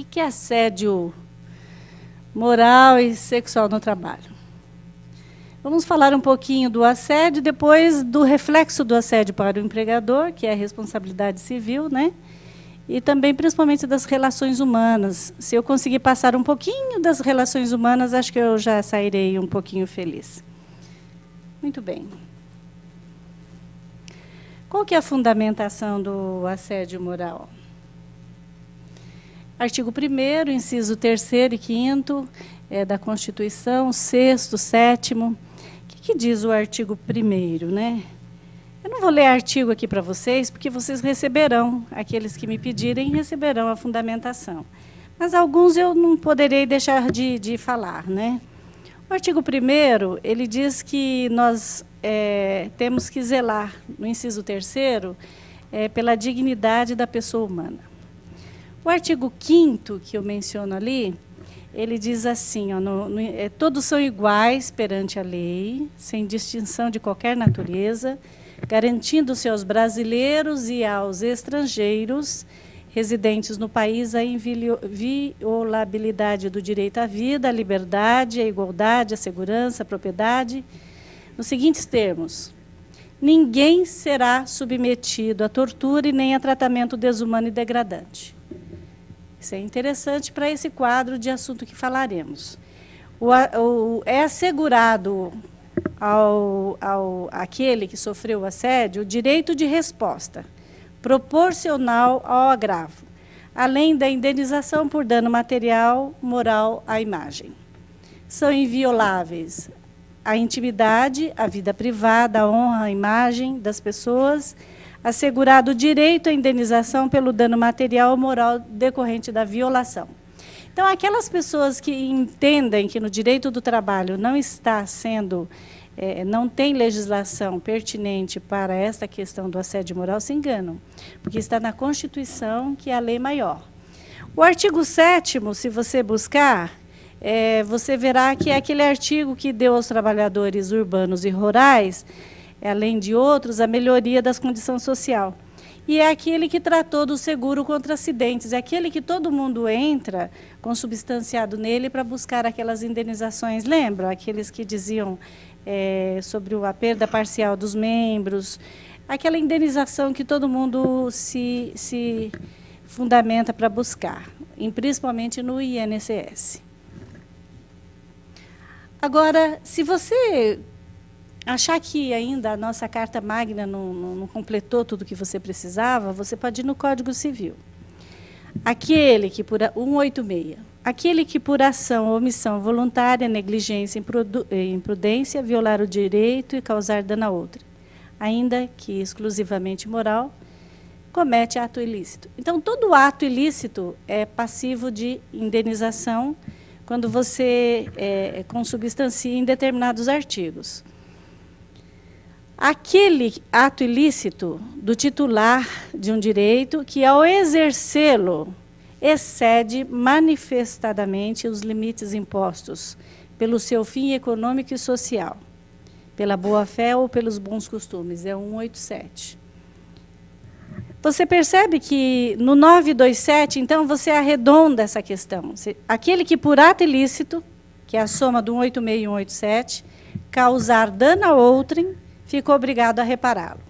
que é assédio moral e sexual no trabalho? Vamos falar um pouquinho do assédio, depois do reflexo do assédio para o empregador, que é a responsabilidade civil, né? E também, principalmente, das relações humanas. Se eu conseguir passar um pouquinho das relações humanas, acho que eu já sairei um pouquinho feliz. Muito bem. Qual que é a fundamentação do assédio moral? Artigo 1º, inciso 3º e 5º da Constituição, 6º, 7º. O que diz o artigo 1º, né? Eu não vou ler artigo aqui para vocês, porque vocês receberão, aqueles que me pedirem, receberão a fundamentação. Mas alguns eu não poderei deixar de falar, né? O artigo 1º, ele diz que nós temos que zelar, no inciso 3º, pela dignidade da pessoa humana. O artigo 5º, que eu menciono ali, ele diz assim, ó, todos são iguais perante a lei, sem distinção de qualquer natureza, garantindo-se aos brasileiros e aos estrangeiros residentes no país a inviolabilidade do direito à vida, à liberdade, à igualdade, à segurança, à propriedade, nos seguintes termos: ninguém será submetido a tortura e nem a tratamento desumano e degradante. Isso é interessante para esse quadro de assunto que falaremos. É assegurado àquele que sofreu o assédio o direito de resposta, proporcional ao agravo, além da indenização por dano material, moral à imagem. São invioláveis a intimidade, a vida privada, a honra, a imagem das pessoas, assegurado o direito à indenização pelo dano material ou moral decorrente da violação. Então, aquelas pessoas que entendem que no direito do trabalho não está sendo, não tem legislação pertinente para esta questão do assédio moral, se enganam, porque está na Constituição, que é a lei maior. O artigo 7º, se você buscar, você verá que é aquele artigo que deu aos trabalhadores urbanos e rurais, além de outros, a melhoria das condições sociais. E é aquele que tratou do seguro contra acidentes, é aquele que todo mundo entra consubstanciado nele para buscar aquelas indenizações. Lembra? Aqueles que diziam sobre a perda parcial dos membros, aquela indenização que todo mundo se fundamenta para buscar, principalmente no INSS. Agora, se você achar que ainda a nossa Carta Magna não completou tudo o que você precisava, você pode ir no Código Civil. Aquele que por 186, aquele que por ação ou omissão voluntária, negligência, imprudência, violar o direito e causar dano a outra, ainda que exclusivamente moral, comete ato ilícito. Então, todo ato ilícito é passivo de indenização quando você consubstancia em determinados artigos. Aquele ato ilícito do titular de um direito que, ao exercê-lo, excede manifestadamente os limites impostos pelo seu fim econômico e social, pela boa-fé ou pelos bons costumes, é 187. Você percebe que no 927, então, você arredonda essa questão. Aquele que, por ato ilícito, que é a soma do 186 e 187, causar dano a outrem, fica obrigado a repará-lo.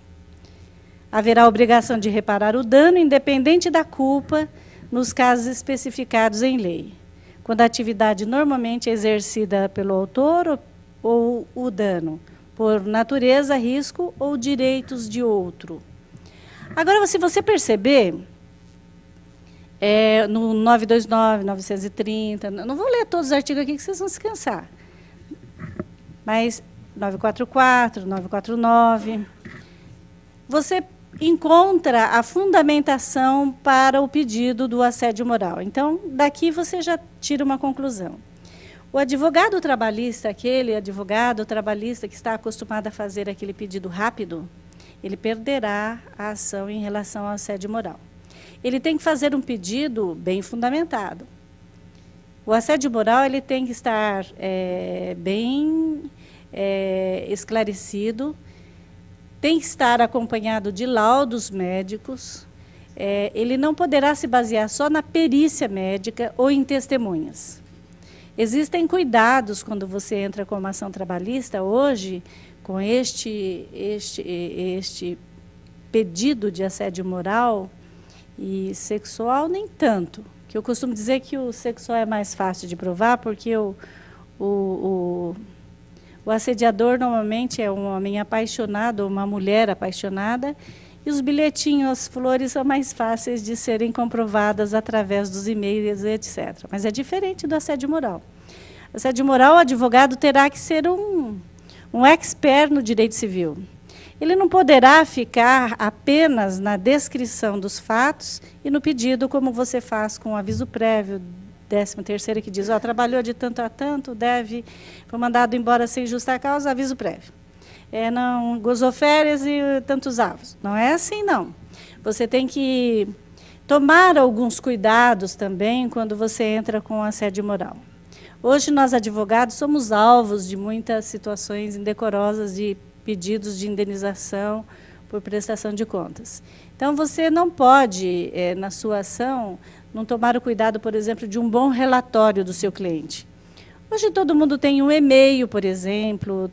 Haverá obrigação de reparar o dano, independente da culpa, nos casos especificados em lei, quando a atividade normalmente é exercida pelo autor ou o dano, por natureza, risco ou direitos de outro. Agora, se você perceber, no 929, 930, não vou ler todos os artigos aqui que vocês vão se cansar, mas 944, 949, você encontra a fundamentação para o pedido do assédio moral. Então, daqui você já tira uma conclusão. O advogado trabalhista, aquele advogado trabalhista que está acostumado a fazer aquele pedido rápido, ele perderá a ação em relação ao assédio moral. Ele tem que fazer um pedido bem fundamentado. O assédio moral ele tem que estar bem esclarecido, tem que estar acompanhado de laudos médicos, ele não poderá se basear só na perícia médica ou em testemunhas. Existem cuidados quando você entra com uma ação trabalhista hoje, com este pedido de assédio moral e sexual, nem tanto. Que eu costumo dizer que o sexual é mais fácil de provar, porque o assediador normalmente é um homem apaixonado ou uma mulher apaixonada, e os bilhetinhos, as flores, são mais fáceis de serem comprovadas através dos e-mails, etc. Mas é diferente do assédio moral. Assédio moral, o advogado terá que ser um expert no direito civil. Ele não poderá ficar apenas na descrição dos fatos e no pedido, como você faz com o aviso prévio, 13º, que diz, trabalhou de tanto a tanto, foi mandado embora sem justa causa, aviso prévio. Não gozou férias e tantos avos. Não é assim, não. Você tem que tomar alguns cuidados também quando você entra com assédio moral. Hoje, nós, advogados, somos alvos de muitas situações indecorosas de pedidos de indenização por prestação de contas. Então, você não pode, na sua ação, não tomar o cuidado, por exemplo, de um bom relatório do seu cliente. Hoje todo mundo tem um e-mail, por exemplo,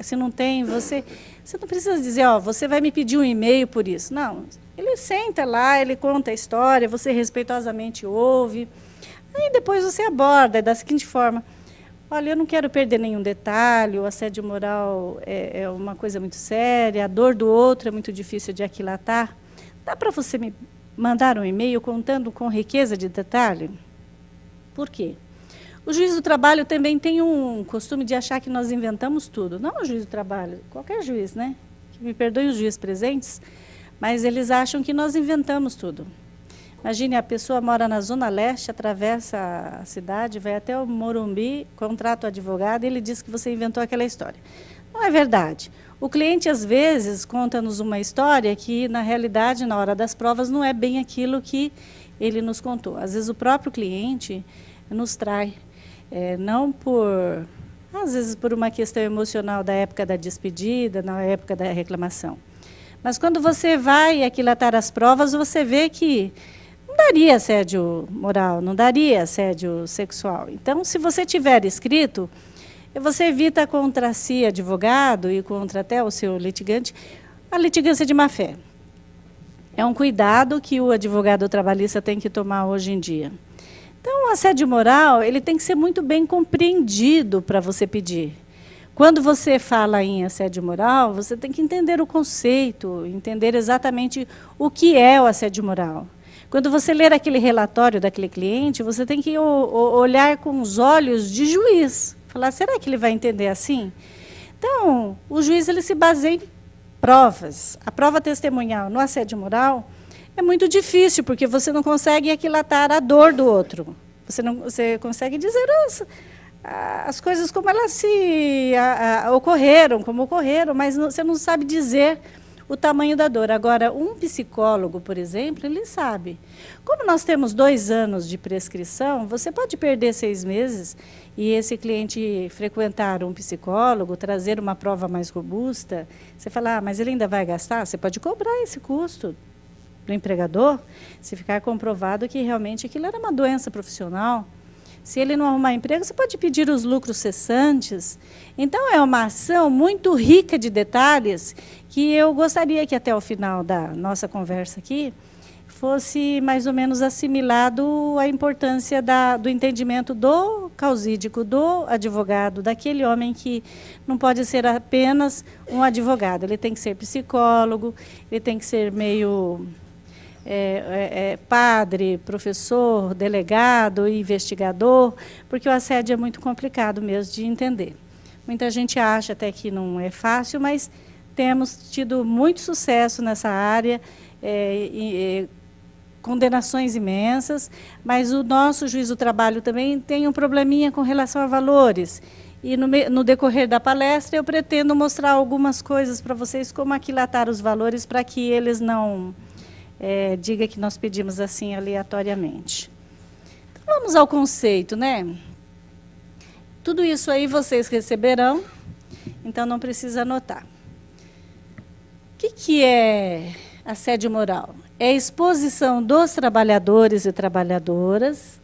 se não tem, você não precisa dizer, você vai me pedir um e-mail por isso. Não, ele senta lá, ele conta a história, você respeitosamente ouve, aí depois você aborda da seguinte forma: olha, eu não quero perder nenhum detalhe, o assédio moral é uma coisa muito séria, a dor do outro é muito difícil de aquilatar. Dá para você me mandar um e-mail contando com riqueza de detalhe? Por quê? O juiz do trabalho também tem um costume de achar que nós inventamos tudo. Não o juiz do trabalho, qualquer juiz, né? Que me perdoem os juízes presentes, mas eles acham que nós inventamos tudo. Imagine, a pessoa mora na Zona Leste, atravessa a cidade, vai até o Morumbi, contrata o advogado e ele diz que você inventou aquela história. Não é verdade. O cliente, às vezes, conta-nos uma história que, na realidade, na hora das provas, não é bem aquilo que ele nos contou. Às vezes, o próprio cliente nos trai. Às vezes por uma questão emocional da época da despedida, na época da reclamação. Mas quando você vai aquilatar as provas, você vê que não daria assédio moral, não daria assédio sexual. Então, se você tiver escrito, você evita contra si, advogado, e contra até o seu litigante, a litigância de má-fé. É um cuidado que o advogado trabalhista tem que tomar hoje em dia. Então, o assédio moral, ele tem que ser muito bem compreendido para você pedir. Quando você fala em assédio moral, você tem que entender o conceito, entender exatamente o que é o assédio moral. Quando você ler aquele relatório daquele cliente, você tem que olhar com os olhos de juiz. Falar, será que ele vai entender assim? Então, o juiz ele se baseia em provas. A prova testemunhal no assédio moral é muito difícil, porque você não consegue aquilatar a dor do outro. Você consegue dizer as coisas como elas ocorreram, mas você não sabe dizer o tamanho da dor. Agora, um psicólogo, por exemplo, ele sabe. Como nós temos 2 anos de prescrição, você pode perder 6 meses e esse cliente frequentar um psicólogo, trazer uma prova mais robusta. Você fala, mas ele ainda vai gastar? Você pode cobrar esse custo do empregador, se ficar comprovado que realmente aquilo era uma doença profissional. Se ele não arrumar emprego, você pode pedir os lucros cessantes. Então, é uma ação muito rica de detalhes que eu gostaria que até o final da nossa conversa aqui fosse mais ou menos assimilado a importância do entendimento do causídico, do advogado, daquele homem que não pode ser apenas um advogado. Ele tem que ser psicólogo, ele tem que ser meio padre, professor, delegado, investigador, porque o assédio é muito complicado mesmo de entender. Muita gente acha até que não é fácil, mas temos tido muito sucesso nessa área, condenações imensas, mas o nosso juiz do trabalho também tem um probleminha com relação a valores. E no decorrer da palestra eu pretendo mostrar algumas coisas para vocês, como aquilatar os valores para que eles não diga que nós pedimos assim aleatoriamente. Então, vamos ao conceito, né? Tudo isso aí vocês receberão, então não precisa anotar. O que é assédio moral? é a exposição dos trabalhadores e trabalhadoras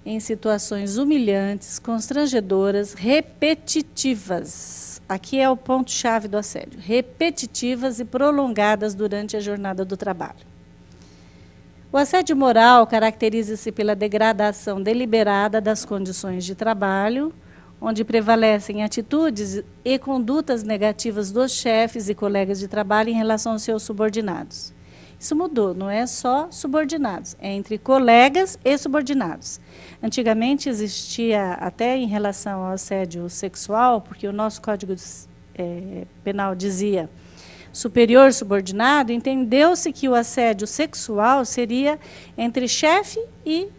em situações humilhantes, constrangedoras, repetitivas. Aqui é o ponto-chave do assédio. Repetitivas e prolongadas durante a jornada do trabalho. O assédio moral caracteriza-se pela degradação deliberada das condições de trabalho, onde prevalecem atitudes e condutas negativas dos chefes e colegas de trabalho em relação aos seus subordinados. Isso mudou, não é só subordinados, é entre colegas e subordinados. Antigamente existia, até em relação ao assédio sexual, porque o nosso Código Penal dizia superior subordinado, entendeu-se que o assédio sexual seria entre chefe e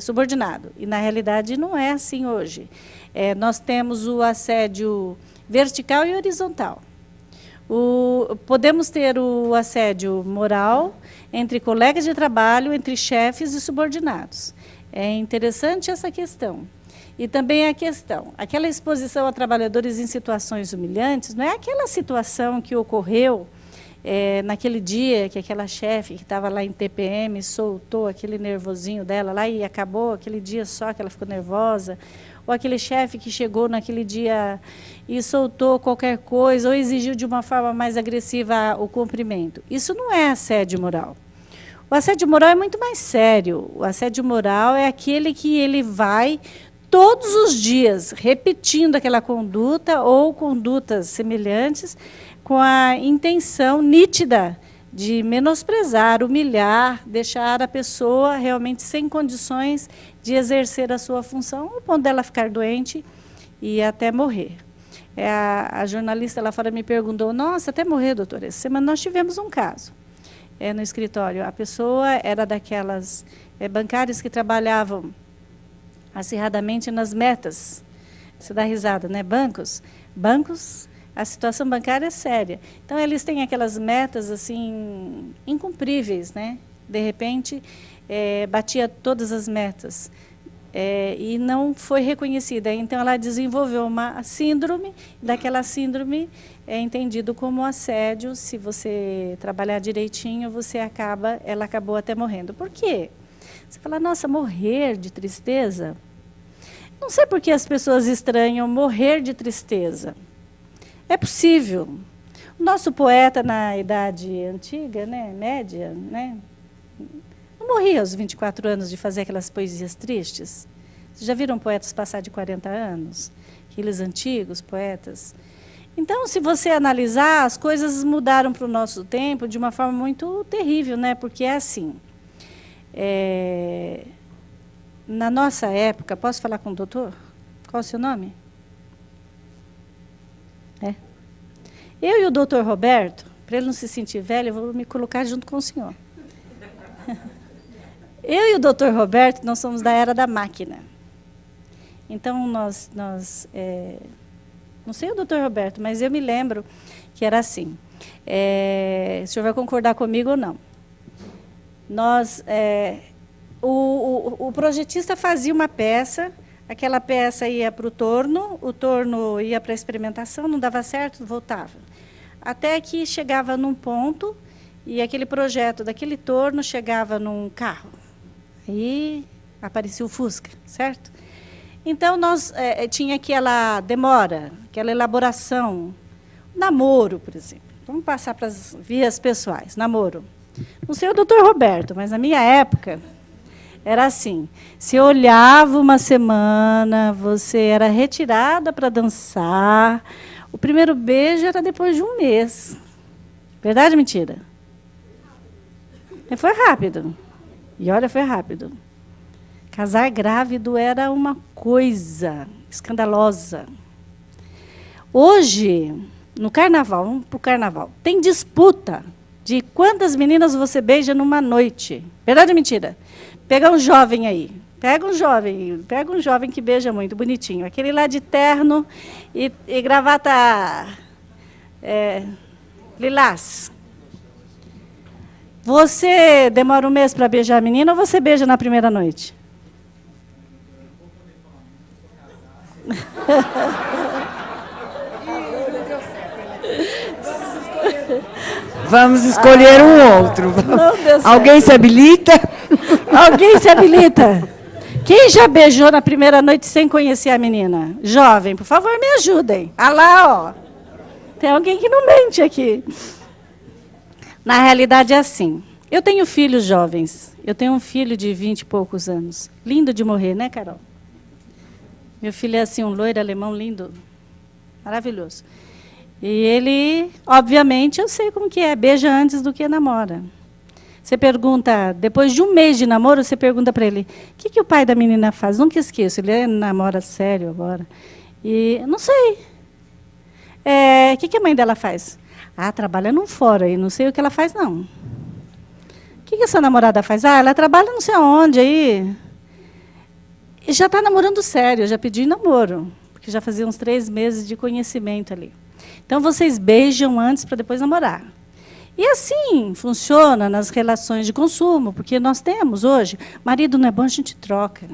subordinado. E, na realidade, não é assim hoje. Nós temos o assédio vertical e horizontal. Podemos ter o assédio moral entre colegas de trabalho, entre chefes e subordinados. É interessante essa questão. E também a questão, aquela exposição a trabalhadores em situações humilhantes, não é aquela situação que ocorreu naquele dia que aquela chefe que estava lá em TPM soltou aquele nervosinho dela lá e acabou aquele dia só que ela ficou nervosa, ou aquele chefe que chegou naquele dia e soltou qualquer coisa, ou exigiu de uma forma mais agressiva o cumprimento. Isso não é assédio moral. O assédio moral é muito mais sério. O assédio moral é aquele que ele vai todos os dias repetindo aquela conduta ou condutas semelhantes com a intenção nítida de menosprezar, humilhar, deixar a pessoa realmente sem condições de exercer a sua função, ao ponto dela ficar doente e até morrer. A jornalista lá fora me perguntou, nossa, até morrer, doutora, essa semana nós tivemos um caso no escritório. A pessoa era daquelas bancárias que trabalhavam acirradamente nas metas. Você dá risada, né? Bancos, a situação bancária é séria. Então, eles têm aquelas metas assim incumpríveis, né? De repente, batia todas as metas e não foi reconhecida. Então, ela desenvolveu uma síndrome. Daquela síndrome é entendido como assédio. Se você trabalhar direitinho, ela acabou até morrendo. Por quê? Você fala, nossa, morrer de tristeza? Não sei por que as pessoas estranham morrer de tristeza. É possível. O nosso poeta na idade antiga, né, média, né, não morria aos 24 anos de fazer aquelas poesias tristes. Vocês já viram poetas passar de 40 anos? Aqueles antigos poetas. Então, se você analisar, as coisas mudaram para o nosso tempo de uma forma muito terrível, né? Porque é assim. Na nossa época, posso falar com o doutor? Qual é o seu nome? Eu e o doutor Roberto, para ele não se sentir velho, eu vou me colocar junto com o senhor. Eu e o doutor Roberto, nós somos da era da máquina. Então, nós não sei o doutor Roberto, mas eu me lembro que era assim. O senhor vai concordar comigo ou não? O projetista fazia uma peça, aquela peça ia para o torno ia para a experimentação, não dava certo, voltava. Até que chegava num ponto e aquele projeto daquele torno chegava num carro. Aí aparecia o Fusca, certo? Então, tinha aquela demora, aquela elaboração. Namoro, por exemplo. Vamos passar para as vias pessoais. Namoro. Não sei o doutor Roberto, mas na minha época era assim. Se olhava uma semana, você era retirada para dançar. O primeiro beijo era depois de um mês. Verdade ou mentira? Foi rápido. E olha, foi rápido. Casar grávido era uma coisa escandalosa. Hoje, no carnaval, vamos para o carnaval, tem disputa de quantas meninas você beija numa noite. Verdade ou mentira? Pega um jovem aí. Pega um jovem que beija muito, bonitinho. Aquele lá de terno e gravata lilás. Você demora um mês para beijar a menina ou você beija na primeira noite? Vamos escolher um outro. Não deu certo. Alguém se habilita? Alguém se habilita? Quem já beijou na primeira noite sem conhecer a menina? Jovem, por favor, me ajudem. Ah lá, ó. Tem alguém que não mente aqui. Na realidade é assim. Eu tenho filhos jovens. Eu tenho um filho de 20 e poucos anos. Lindo de morrer, né, Carol? Meu filho é assim, um loiro alemão lindo. Maravilhoso. E ele, obviamente, eu sei como que é. Beija antes do que namora. Você pergunta, depois de um mês de namoro, você pergunta para ele, o que o pai da menina faz? Nunca esqueço, ele namora sério agora. E, não sei. O que a mãe dela faz? Ah, trabalha num fora, e não sei o que ela faz, não. O que essa namorada faz? Ah, ela trabalha não sei aonde, aí. E já está namorando sério, eu já pedi namoro, porque já fazia uns 3 meses de conhecimento ali. Então, vocês beijam antes para depois namorar. E assim funciona nas relações de consumo, porque nós temos hoje, marido não é bom, a gente troca.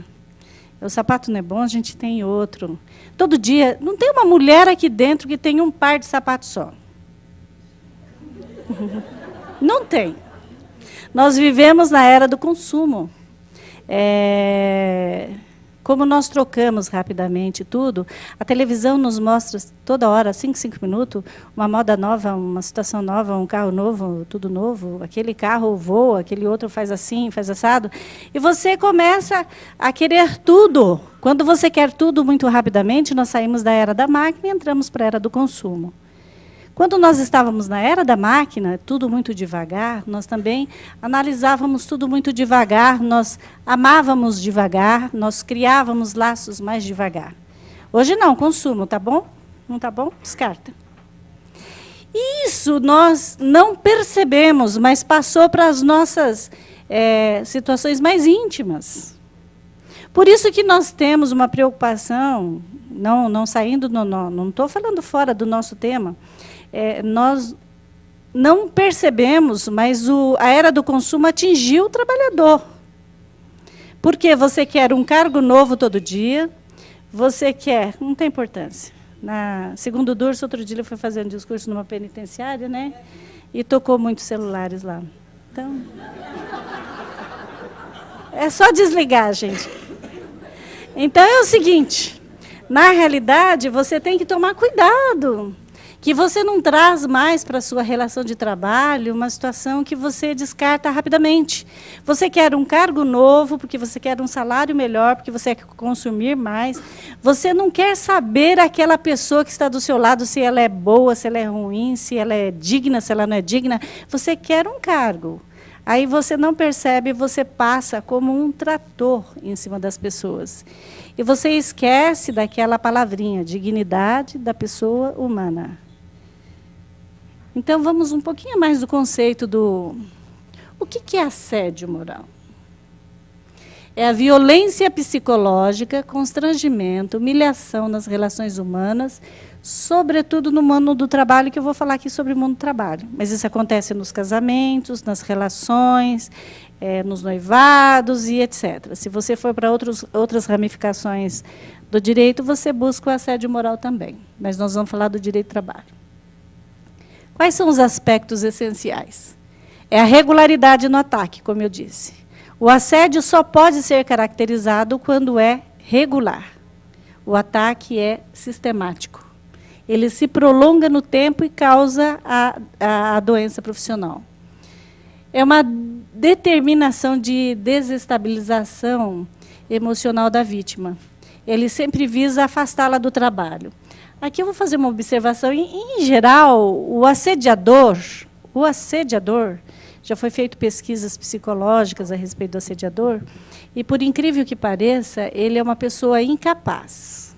O sapato não é bom, a gente tem outro. Todo dia, não tem uma mulher aqui dentro que tem um par de sapatos só. Não tem. Nós vivemos na era do consumo. Como nós trocamos rapidamente tudo, a televisão nos mostra toda hora, 5 minutos, uma moda nova, uma situação nova, um carro novo, tudo novo, aquele carro voa, aquele outro faz assim, faz assado, e você começa a querer tudo. Quando você quer tudo muito rapidamente, nós saímos da era da máquina e entramos para a era do consumo. Quando nós estávamos na era da máquina, tudo muito devagar, nós também analisávamos tudo muito devagar, nós amávamos devagar, nós criávamos laços mais devagar. Hoje não, consumo, tá bom? Não tá bom? Descarta. Isso nós não percebemos, mas passou para as nossas situações mais íntimas. Por isso que nós temos uma preocupação, não saindo, não estou falando fora do nosso tema, nós não percebemos, mas a era do consumo atingiu o trabalhador. Porque você quer um cargo novo todo dia, você quer... Não tem importância. Segundo o Durso, outro dia ele foi fazer um discurso numa penitenciária, né? E tocou muitos celulares lá. Então... É só desligar, gente. Então, é o seguinte, na realidade, você tem que tomar cuidado, que você não traz mais para a sua relação de trabalho uma situação que você descarta rapidamente. Você quer um cargo novo, porque você quer um salário melhor, porque você quer consumir mais. Você não quer saber aquela pessoa que está do seu lado, se ela é boa, se ela é ruim, se ela é digna, se ela não é digna. Você quer um cargo. Aí você não percebe, você passa como um trator em cima das pessoas. E você esquece daquela palavrinha, dignidade da pessoa humana. Então, vamos um pouquinho mais do conceito do... O que é assédio moral? É a violência psicológica, constrangimento, humilhação nas relações humanas, sobretudo no mundo do trabalho, que eu vou falar aqui sobre o mundo do trabalho. Mas isso acontece nos casamentos, nas relações, nos noivados e etc. Se você for para outras ramificações do direito, você busca o assédio moral também. Mas nós vamos falar do direito do trabalho. Quais são os aspectos essenciais? É a regularidade no ataque, como eu disse. O assédio só pode ser caracterizado quando é regular. O ataque é sistemático. Ele se prolonga no tempo e causa a doença profissional. É uma determinação de desestabilização emocional da vítima. Ele sempre visa afastá-la do trabalho. Aqui eu vou fazer uma observação. Em geral, o assediador, já foi feito pesquisas psicológicas a respeito do assediador, e, por incrível que pareça, ele é uma pessoa incapaz.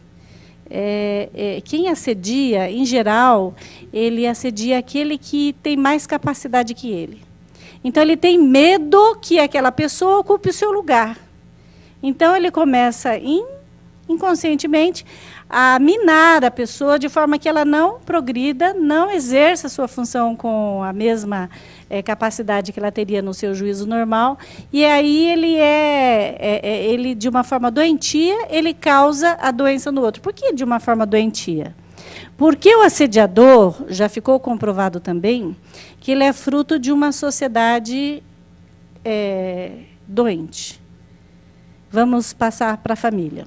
Quem assedia, em geral, ele assedia aquele que tem mais capacidade que ele. Então, ele tem medo que aquela pessoa ocupe o seu lugar. Então, ele começa inconscientemente a minar a pessoa de forma que ela não progrida, não exerça a sua função com a mesma capacidade que ela teria no seu juízo normal. E aí ele de uma forma doentia, ele causa a doença no outro. Por que de uma forma doentia? Porque o assediador, já ficou comprovado também, que ele é fruto de uma sociedade doente. Vamos passar para a família.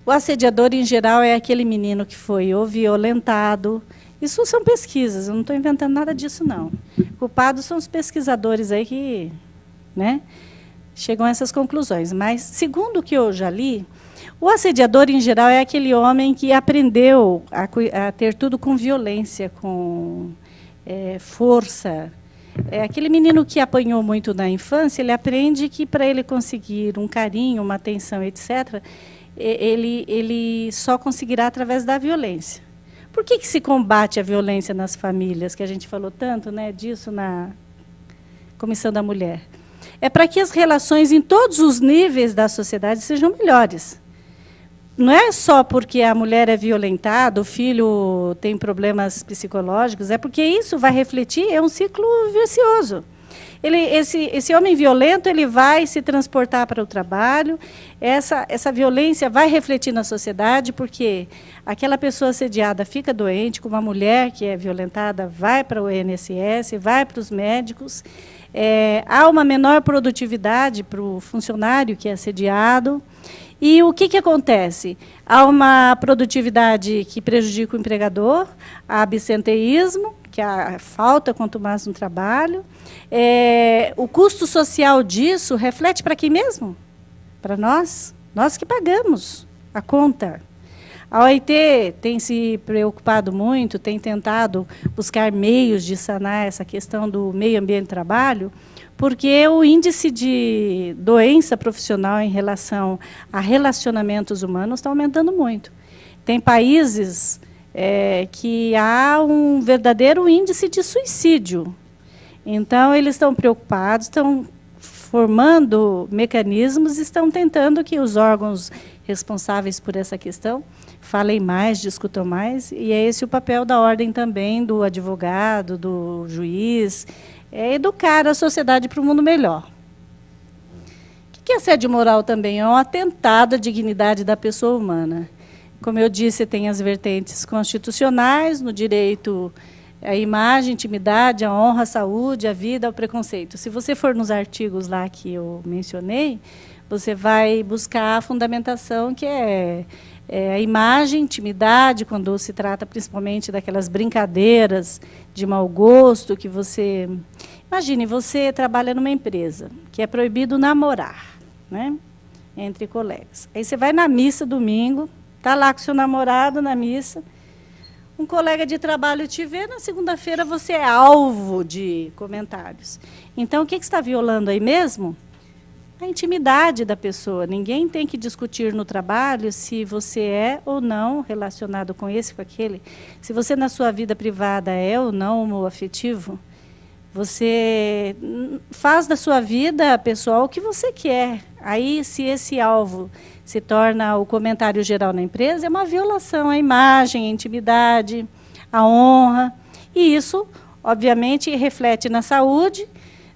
O assediador, em geral, é aquele menino que foi ou violentado. Isso são pesquisas, eu não estou inventando nada disso, não. Culpados são os pesquisadores aí que, né, chegam a essas conclusões. Mas, segundo o que eu já li, o assediador, em geral, é aquele homem que aprendeu a ter tudo com violência, com força. É aquele menino que apanhou muito na infância, ele aprende que, para ele conseguir um carinho, uma atenção, etc., ele só conseguirá através da violência. Por que se combate a violência nas famílias, que a gente falou tanto, né, disso na Comissão da Mulher? É para que as relações em todos os níveis da sociedade sejam melhores. Não é só porque a mulher é violentada, o filho tem problemas psicológicos, é porque isso vai refletir, é um ciclo vicioso. Esse homem violento, ele vai se transportar para o trabalho, essa violência vai refletir na sociedade, porque aquela pessoa assediada fica doente, como a mulher que é violentada vai para o INSS, vai para os médicos, há uma menor produtividade para o funcionário que é assediado. E o que acontece? Há uma produtividade que prejudica o empregador, há absenteísmo, que a falta quanto mais no trabalho. O custo social disso reflete para quem mesmo? Para nós que pagamos a conta. A OIT tem se preocupado muito, tem tentado buscar meios de sanar essa questão do meio ambiente de trabalho, porque o índice de doença profissional em relação a relacionamentos humanos está aumentando muito. Tem países que há um verdadeiro índice de suicídio. Então, eles estão preocupados, estão formando mecanismos, estão tentando que os órgãos responsáveis por essa questão falem mais, discutam mais, e é esse o papel da ordem também, do advogado, do juiz, educar a sociedade para um mundo melhor. O que é assédio moral também? É um atentado à dignidade da pessoa humana. Como eu disse, tem as vertentes constitucionais, no direito à imagem, intimidade, à honra, à saúde, à vida, ao preconceito. Se você for nos artigos lá que eu mencionei, você vai buscar a fundamentação, que é a imagem, intimidade, quando se trata principalmente daquelas brincadeiras de mau gosto, que você... Imagine, você trabalha numa empresa, que é proibido namorar, né, entre colegas. Aí você vai na missa domingo, está lá com seu namorado na missa, um colega de trabalho te vê, na segunda-feira você é alvo de comentários. Então, o que você está violando aí mesmo? A intimidade da pessoa. Ninguém tem que discutir no trabalho se você é ou não relacionado com esse, com aquele. Se você, na sua vida privada, é ou não homoafetivo, você faz da sua vida pessoal o que você quer. Aí, se esse alvo se torna o comentário geral na empresa, é uma violação à imagem, à intimidade, à honra. E isso, obviamente, reflete na saúde,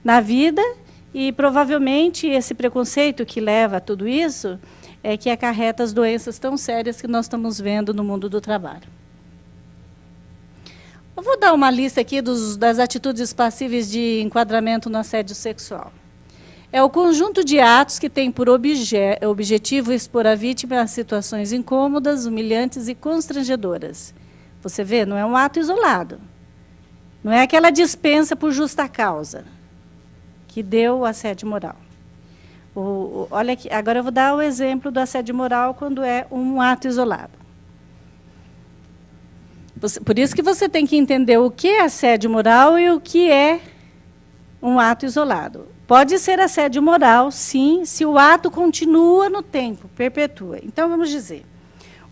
na vida, e provavelmente esse preconceito que leva a tudo isso é que acarreta as doenças tão sérias que nós estamos vendo no mundo do trabalho. Eu vou dar uma lista aqui das atitudes passíveis de enquadramento no assédio sexual. É o conjunto de atos que tem por objetivo expor a vítima a situações incômodas, humilhantes e constrangedoras. Você vê, não é um ato isolado. Não é aquela dispensa por justa causa que deu o assédio moral. Olha aqui, agora eu vou dar o exemplo do assédio moral quando é um ato isolado. Por isso que você tem que entender o que é assédio moral e o que é um ato isolado. Pode ser assédio moral, sim, se o ato continua no tempo, perpetua. Então, vamos dizer,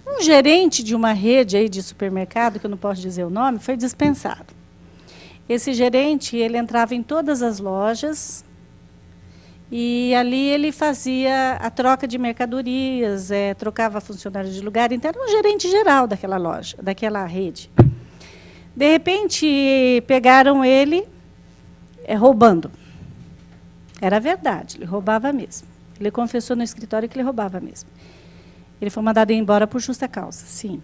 um gerente de uma rede aí de supermercado, que eu não posso dizer o nome, foi dispensado. Esse gerente, ele entrava em todas as lojas e ali ele fazia a troca de mercadorias, trocava funcionários de lugar, então era um gerente geral daquela loja, daquela rede. De repente, pegaram ele roubando. Era verdade, ele roubava mesmo. Ele confessou no escritório que ele roubava mesmo. Ele foi mandado embora por justa causa, sim.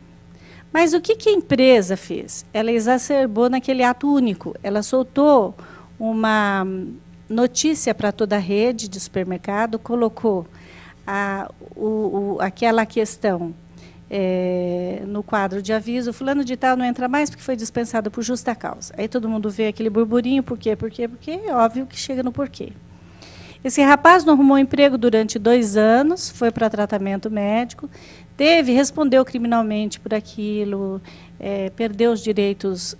Mas o que a empresa fez? Ela exacerbou naquele ato único. Ela soltou uma notícia para toda a rede de supermercado, colocou aquela questão no quadro de aviso: fulano de tal não entra mais porque foi dispensado por justa causa. Aí todo mundo vê aquele burburinho, por quê? Porque é óbvio que chega no porquê. Esse rapaz não arrumou emprego durante 2 anos, foi para tratamento médico, respondeu criminalmente por aquilo, perdeu os direitos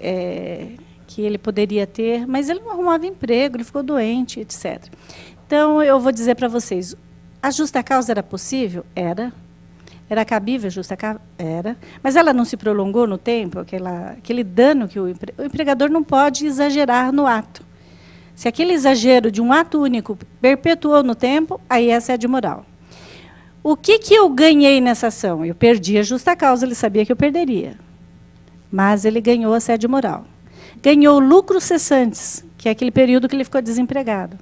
que ele poderia ter, mas ele não arrumava emprego, ele ficou doente, etc. Então, eu vou dizer para vocês, a justa causa era possível? Era. Era cabível a justa causa? Era. Mas ela não se prolongou no tempo? Aquele dano que o empregador não pode exagerar no ato. Se aquele exagero de um ato único perpetuou no tempo, aí é assédio moral. O que eu ganhei nessa ação? Eu perdi a justa causa, ele sabia que eu perderia. Mas ele ganhou assédio moral. Ganhou lucros cessantes, que é aquele período que ele ficou desempregado.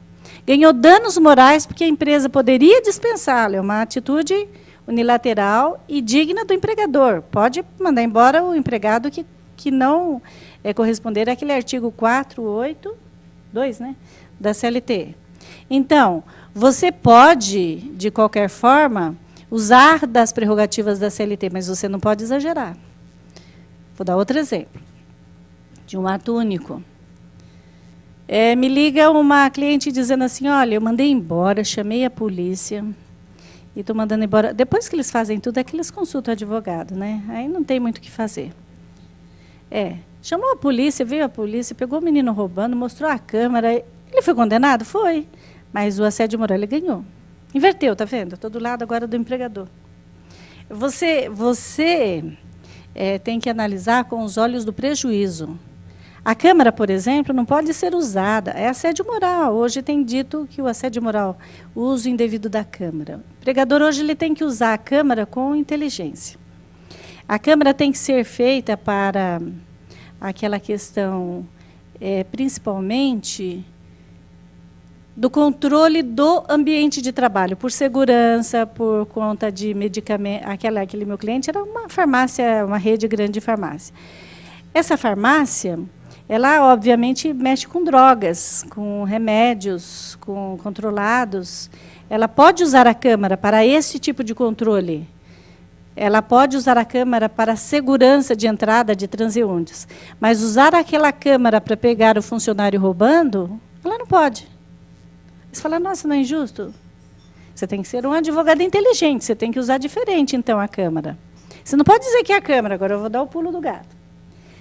Ganhou danos morais, porque a empresa poderia dispensá-lo. É uma atitude unilateral e digna do empregador. Pode mandar embora o empregado que não corresponder àquele artigo 482, né, da CLT. Então, você pode, de qualquer forma, usar das prerrogativas da CLT, mas você não pode exagerar. Vou dar outro exemplo, de um ato único. Me liga uma cliente dizendo assim: olha, eu mandei embora, chamei a polícia e estou mandando embora. Depois que eles fazem tudo, é que eles consultam o advogado, né? Aí não tem muito o que fazer. Chamou a polícia, veio a polícia, pegou o menino roubando, mostrou a câmera. Ele foi condenado? Foi. Mas o assédio moral ele ganhou. Inverteu, está vendo? Estou do lado agora do empregador. Você tem que analisar com os olhos do prejuízo. A câmara, por exemplo, não pode ser usada. É assédio moral. Hoje tem dito que o assédio moral, o uso indevido da câmara. O empregador hoje ele tem que usar a câmara com inteligência. A câmara tem que ser feita para aquela questão, principalmente, do controle do ambiente de trabalho, por segurança, por conta de medicamento. Aquele meu cliente era uma farmácia, uma rede grande de farmácia. Essa farmácia, ela obviamente mexe com drogas, com remédios, com controlados. Ela pode usar a câmara para esse tipo de controle. Ela pode usar a câmara para segurança de entrada de transeuntes. Mas usar aquela câmara para pegar o funcionário roubando, ela não pode. Você fala: nossa, não é injusto? Você tem que ser um advogado inteligente, você tem que usar diferente, então, a câmara. Você não pode dizer que é a câmara, agora eu vou dar o pulo do gato.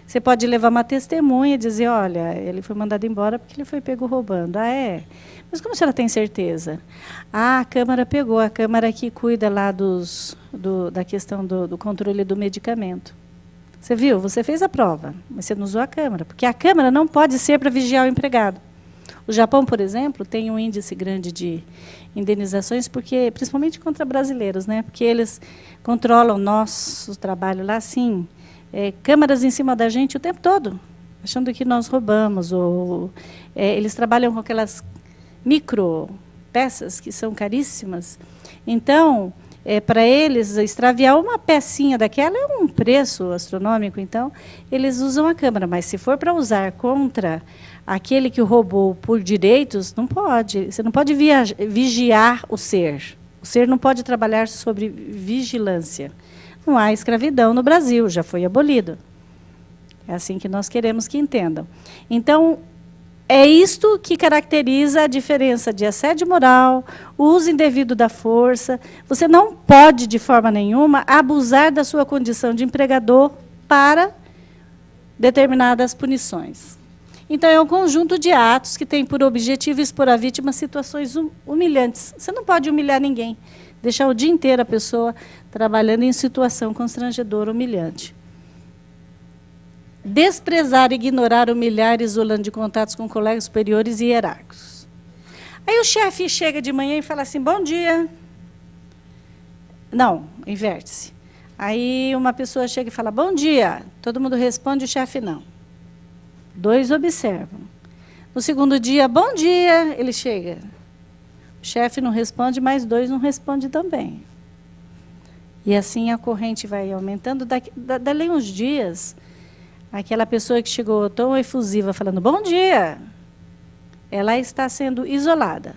Você pode levar uma testemunha e dizer: olha, ele foi mandado embora porque ele foi pego roubando. Ah, é? Mas como a senhora tem certeza? A câmara pegou, a câmara que cuida lá da questão do controle do medicamento. Você viu? Você fez a prova, mas você não usou a câmara, porque a câmara não pode ser para vigiar o empregado. O Japão, por exemplo, tem um índice grande de indenizações, principalmente contra brasileiros, né? Porque eles controlam nosso trabalho lá, sim. Câmaras em cima da gente o tempo todo, achando que nós roubamos. Eles trabalham com aquelas micro peças que são caríssimas. Então, para eles, extraviar uma pecinha daquela é um preço astronômico. Então, eles usam a câmara. Mas, se for para usar contra aquele que o roubou por direitos, não pode. Você não pode vigiar o ser. O ser não pode trabalhar sobre vigilância. Não há escravidão no Brasil, já foi abolido. É assim que nós queremos que entendam. Então, é isto que caracteriza a diferença de assédio moral, o uso indevido da força. Você não pode, de forma nenhuma, abusar da sua condição de empregador para determinadas punições. Então, é um conjunto de atos que tem por objetivo expor à vítima situações humilhantes. Você não pode humilhar ninguém. Deixar o dia inteiro a pessoa trabalhando em situação constrangedora, humilhante. Desprezar, ignorar, humilhar, isolando de contatos com colegas superiores e hierárquicos. Aí o chefe chega de manhã e fala assim: bom dia. Não, inverte-se. Aí uma pessoa chega e fala: bom dia. Todo mundo responde, o chefe não. 2 observam. No segundo dia, bom dia, ele chega. O chefe não responde, mais 2 não respondem também. E assim a corrente vai aumentando. Dali uns dias, aquela pessoa que chegou tão efusiva, falando, bom dia, ela está sendo isolada.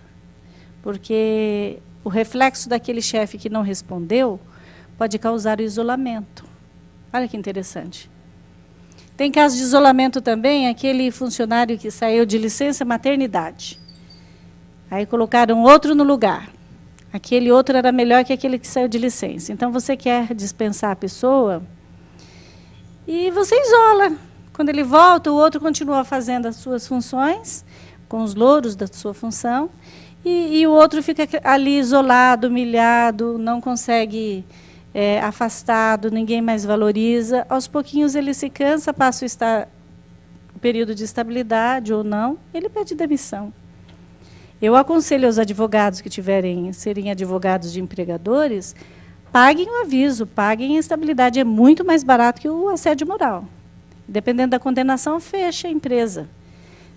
Porque o reflexo daquele chefe que não respondeu pode causar o isolamento. Olha que interessante. Tem caso de isolamento também, aquele funcionário que saiu de licença maternidade. Aí colocaram outro no lugar. Aquele outro era melhor que aquele que saiu de licença. Então, você quer dispensar a pessoa e você isola. Quando ele volta, o outro continua fazendo as suas funções, com os louros da sua função, e o outro fica ali isolado, humilhado, não consegue, afastado, ninguém mais valoriza. Aos pouquinhos ele se cansa, passa o período de estabilidade ou não, ele pede demissão. Eu aconselho aos advogados que serem advogados de empregadores, paguem o aviso, paguem a estabilidade. É muito mais barato que o assédio moral. Dependendo da condenação, fecha a empresa.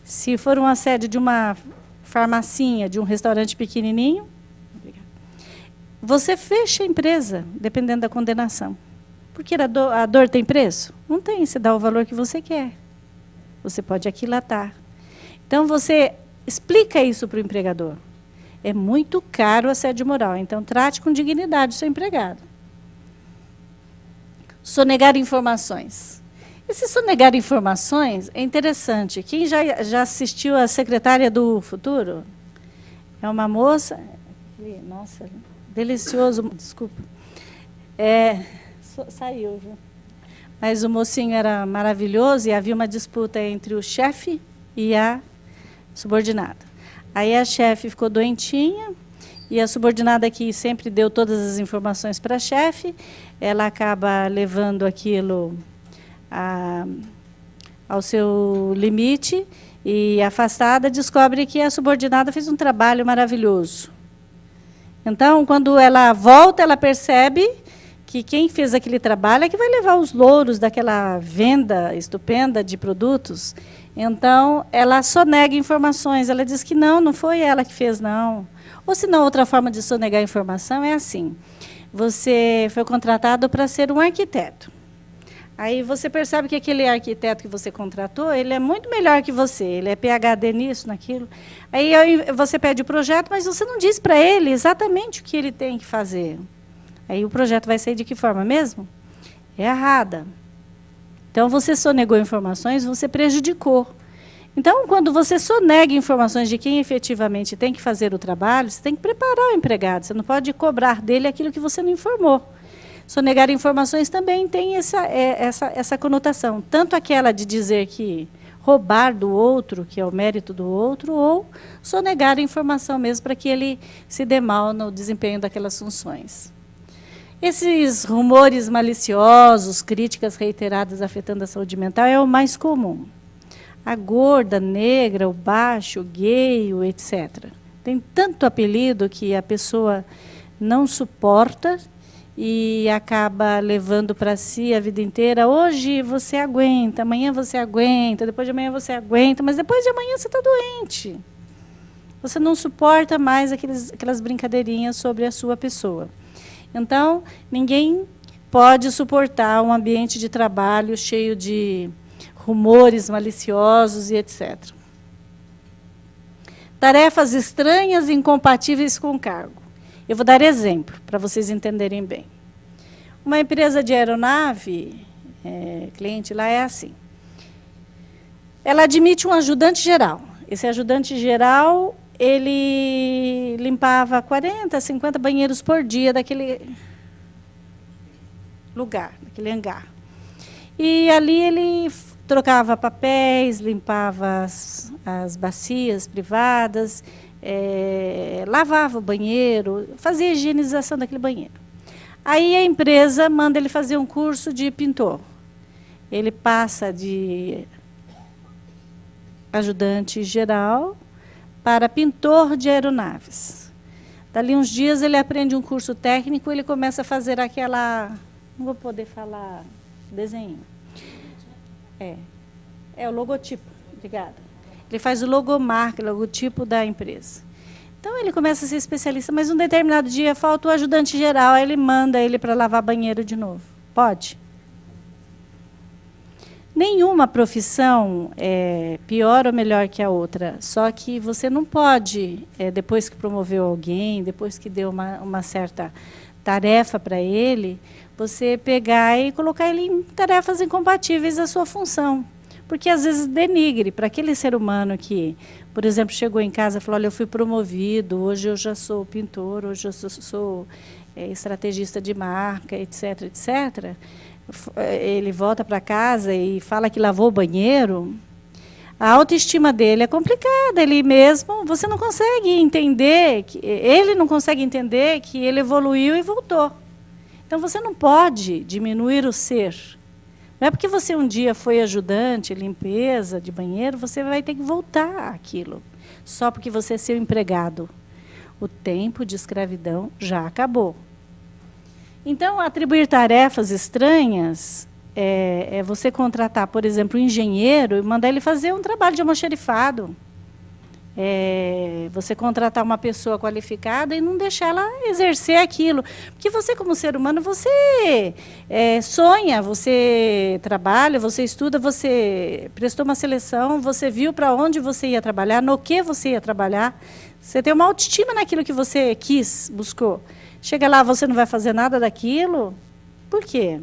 Se for um assédio de uma farmacinha, de um restaurante pequenininho, você fecha a empresa, dependendo da condenação. Porque a dor tem preço? Não tem, você dá o valor que você quer. Você pode aquilatar. Então, você explica isso para o empregador. É muito caro o assédio moral, então trate com dignidade o seu empregado. Sonegar informações. Esse sonegar informações é interessante. Quem já assistiu a Secretária do Futuro? É uma moça... Nossa, delicioso, desculpa. Saiu, viu? Mas o mocinho era maravilhoso e havia uma disputa entre o chefe e a subordinada. Aí a chefe ficou doentinha e a subordinada, que sempre deu todas as informações para a chefe, ela acaba levando aquilo ao seu limite e, afastada, descobre que a subordinada fez um trabalho maravilhoso. Então, quando ela volta, ela percebe que quem fez aquele trabalho é que vai levar os louros daquela venda estupenda de produtos. Então, ela sonega informações. Ela diz que não foi ela que fez, não. Ou, se não, outra forma de sonegar informação é assim. Você foi contratado para ser um arquiteto. Aí você percebe que aquele arquiteto que você contratou, ele é muito melhor que você. Ele é PhD nisso, naquilo. Aí você pede o projeto, mas você não diz para ele exatamente o que ele tem que fazer. Aí o projeto vai sair de que forma mesmo? É errada. Então, você sonegou informações, você prejudicou. Então, quando você sonega informações de quem efetivamente tem que fazer o trabalho, você tem que preparar o empregado. Você não pode cobrar dele aquilo que você não informou. Sonegar informações também tem essa conotação. Tanto aquela de dizer que roubar do outro, que é o mérito do outro, ou sonegar a informação mesmo para que ele se dê mal no desempenho daquelas funções. Esses rumores maliciosos, críticas reiteradas afetando a saúde mental é o mais comum. A gorda, negra, o baixo, o gay, o etc. Tem tanto apelido que a pessoa não suporta e acaba levando para si a vida inteira. Hoje você aguenta, amanhã você aguenta, depois de amanhã você aguenta, mas depois de amanhã você está doente. Você não suporta mais aquelas brincadeirinhas sobre a sua pessoa. Então, ninguém pode suportar um ambiente de trabalho cheio de rumores maliciosos e etc. Tarefas estranhas e incompatíveis com o cargo. Eu vou dar exemplo, para vocês entenderem bem. Uma empresa de aeronave, cliente lá é assim. Ela admite um ajudante geral. Esse ajudante geral, ele limpava 40, 50 banheiros por dia daquele lugar, daquele hangar. E ali ele trocava papéis, limpava as bacias privadas, lavava o banheiro, fazia a higienização daquele banheiro. Aí a empresa manda ele fazer um curso de pintor. Ele passa de ajudante geral para pintor de aeronaves. Dali uns dias ele aprende um curso técnico, ele começa a fazer aquela... Não vou poder falar desenho. É o logotipo, obrigada. Ele faz o logomarca, o logotipo da empresa. Então, ele começa a ser especialista, mas um determinado dia falta o ajudante geral, aí ele manda ele para lavar banheiro de novo. Pode? Nenhuma profissão é pior ou melhor que a outra, só que você não pode, depois que promoveu alguém, depois que deu uma certa tarefa para ele, você pegar e colocar ele em tarefas incompatíveis à sua função. Porque, às vezes, denigre para aquele ser humano que, por exemplo, chegou em casa e falou, olha, eu fui promovido, hoje eu já sou pintor, hoje eu sou estrategista de marca, etc., etc., ele volta para casa e fala que lavou o banheiro, a autoestima dele é complicada, ele mesmo, você não consegue entender, ele não consegue entender que ele evoluiu e voltou. Então, você não pode diminuir o ser. Não é porque você um dia foi ajudante, limpeza de banheiro, você vai ter que voltar àquilo, só porque você é seu empregado. O tempo de escravidão já acabou. Então, atribuir tarefas estranhas é você contratar, por exemplo, um engenheiro e mandar ele fazer um trabalho de almoxarifado. Você contratar uma pessoa qualificada e não deixar ela exercer aquilo. Porque você, como ser humano, você sonha, você trabalha, você estuda, você prestou uma seleção, você viu para onde você ia trabalhar, no que você ia trabalhar. Você tem uma autoestima naquilo que você quis, buscou. Chega lá, você não vai fazer nada daquilo. Por quê?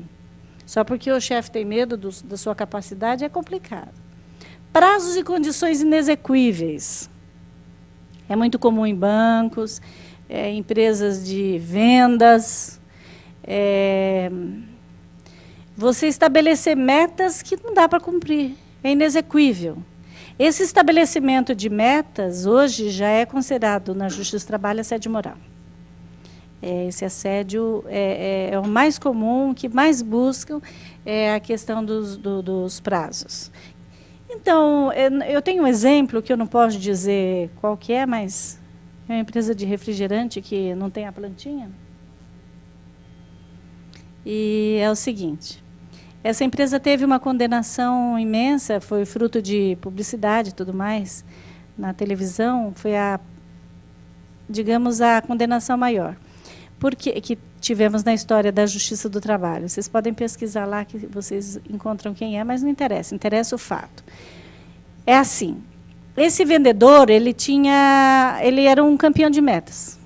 Só porque o chefe tem medo da sua capacidade é complicado. Prazos e condições inexequíveis. É muito comum em bancos, empresas de vendas. Você estabelecer metas que não dá para cumprir. É inexequível. Esse estabelecimento de metas, hoje, já é considerado na Justiça do Trabalho assédio moral. Esse assédio é o mais comum, o que mais buscam é a questão dos prazos. Então, eu tenho um exemplo que eu não posso dizer qual que é, mas é uma empresa de refrigerante que não tem a plantinha. E é o seguinte, essa empresa teve uma condenação imensa, foi fruto de publicidade e tudo mais, na televisão, foi digamos, a condenação maior. Que tivemos na história da Justiça do Trabalho. Vocês podem pesquisar lá que vocês encontram quem é, mas não interessa, interessa o fato. É assim, esse vendedor, ele era um campeão de metas.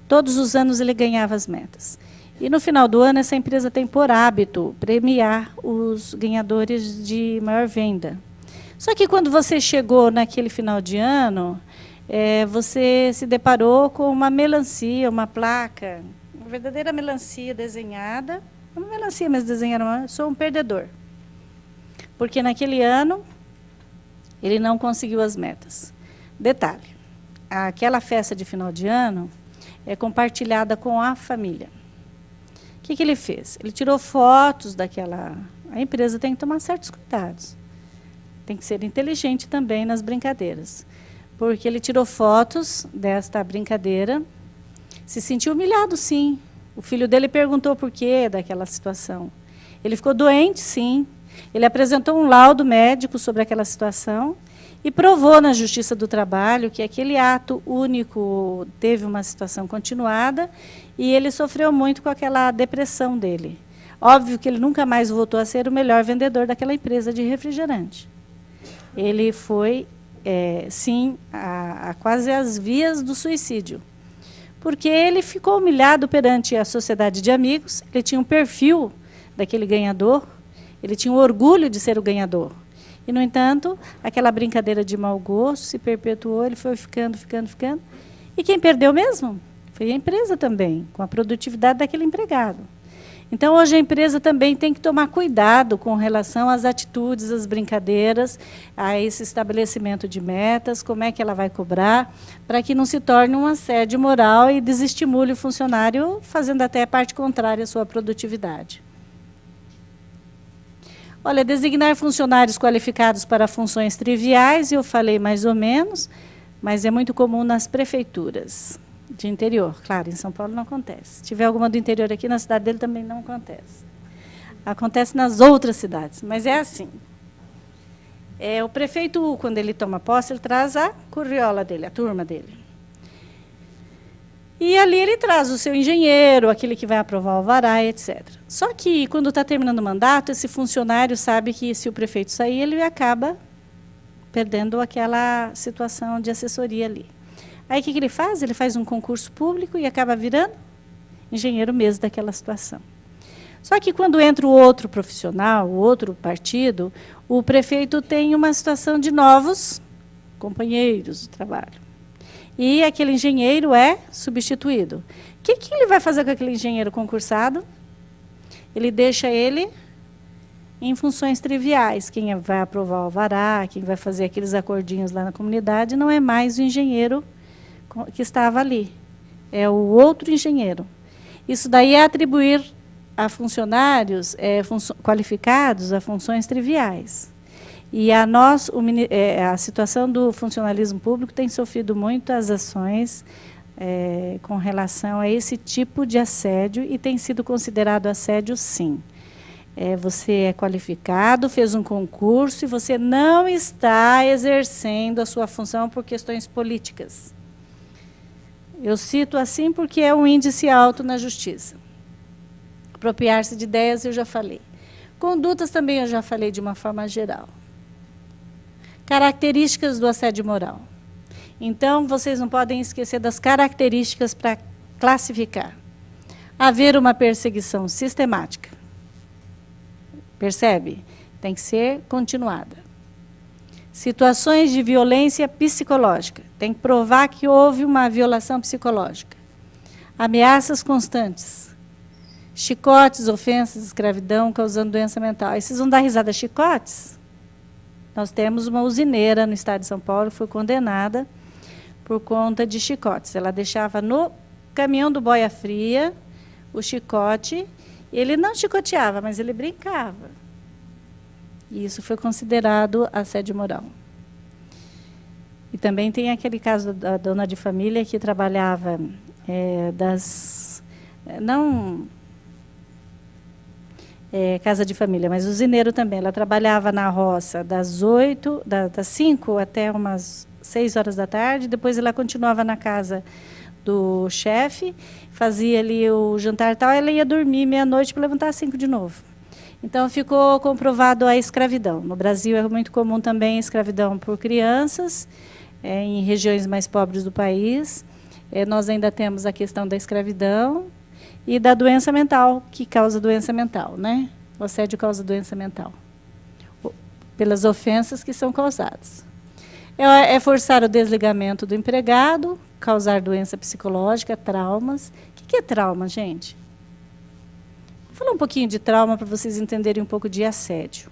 Todos os anos ele ganhava as metas. E no final do ano, essa empresa tem por hábito premiar os ganhadores de maior venda. Só que quando você chegou naquele final de ano, você se deparou com uma melancia, uma placa, uma verdadeira melancia desenhada, uma melancia mesmo desenhada, sou um perdedor. Porque naquele ano, ele não conseguiu as metas. Detalhe, aquela festa de final de ano é compartilhada com a família. O que ele fez? Ele tirou fotos daquela... A empresa tem que tomar certos cuidados. Tem que ser inteligente também nas brincadeiras. Porque ele tirou fotos desta brincadeira, se sentiu humilhado, sim. O filho dele perguntou por quê daquela situação. Ele ficou doente, sim. Ele apresentou um laudo médico sobre aquela situação e provou na Justiça do Trabalho que aquele ato único teve uma situação continuada e ele sofreu muito com aquela depressão dele. Óbvio que ele nunca mais voltou a ser o melhor vendedor daquela empresa de refrigerante. Ele foi... sim, a quase às vias do suicídio. Porque ele ficou humilhado perante a sociedade de amigos, ele tinha um perfil daquele ganhador, ele tinha o orgulho de ser o ganhador. E, no entanto, aquela brincadeira de mau gosto se perpetuou, ele foi ficando. E quem perdeu mesmo? Foi a empresa também, com a produtividade daquele empregado. Então, hoje a empresa também tem que tomar cuidado com relação às atitudes, às brincadeiras, a esse estabelecimento de metas, como é que ela vai cobrar, para que não se torne um assédio moral e desestimule o funcionário, fazendo até a parte contrária à sua produtividade. Olha, designar funcionários qualificados para funções triviais, eu falei mais ou menos, mas é muito comum nas prefeituras de interior. Claro, em São Paulo não acontece. Se tiver alguma do interior aqui, na cidade dele também não acontece. Acontece nas outras cidades, mas é assim. O prefeito, quando ele toma posse, ele traz a curriola dele, a turma dele. E ali ele traz o seu engenheiro, aquele que vai aprovar o alvará, etc. Só que, quando está terminando o mandato, esse funcionário sabe que, se o prefeito sair, ele acaba perdendo aquela situação de assessoria ali. Aí, o que ele faz? Ele faz um concurso público e acaba virando engenheiro mesmo daquela situação. Só que, quando entra o outro profissional, o outro partido, o prefeito tem uma situação de novos companheiros de trabalho. E aquele engenheiro é substituído. O que ele vai fazer com aquele engenheiro concursado? Ele deixa ele em funções triviais. Quem vai aprovar o alvará, quem vai fazer aqueles acordinhos lá na comunidade, não é mais o engenheiro que estava ali. É o outro engenheiro. Isso daí é atribuir a funcionários qualificados a funções triviais. E a situação do funcionalismo público tem sofrido muitas ações com relação a esse tipo de assédio, e tem sido considerado assédio, sim. Você é qualificado, fez um concurso, e você não está exercendo a sua função por questões políticas. Eu cito assim porque é um índice alto na justiça. Apropriar-se de ideias, eu já falei. Condutas também eu já falei de uma forma geral. Características do assédio moral. Então, vocês não podem esquecer das características para classificar. Haver uma perseguição sistemática. Percebe? Tem que ser continuada. Situações de violência psicológica. Tem que provar que houve uma violação psicológica. Ameaças constantes. Chicotes, ofensas, escravidão, causando doença mental. Aí vocês vão dar risada, chicotes? Nós temos uma usineira no estado de São Paulo que foi condenada por conta de chicotes. Ela deixava no caminhão do boia fria o chicote. Ele não chicoteava, mas ele brincava. E isso foi considerado assédio moral. E também tem aquele caso da dona de família que trabalhava casa de família, mas usineiro também. Ela trabalhava na roça das 5 até umas 6 horas da tarde, depois ela continuava na casa do chefe, fazia ali o jantar e tal, ela ia dormir meia-noite para levantar às 5 de novo. Então, ficou comprovado a escravidão. No Brasil é muito comum também a escravidão por crianças, em regiões mais pobres do país. Nós ainda temos a questão da escravidão e da doença mental, que causa doença mental, né? O assédio causa doença mental, pelas ofensas que são causadas. É forçar o desligamento do empregado, causar doença psicológica, traumas. O que é trauma, gente? Vou falar um pouquinho de trauma para vocês entenderem um pouco de assédio.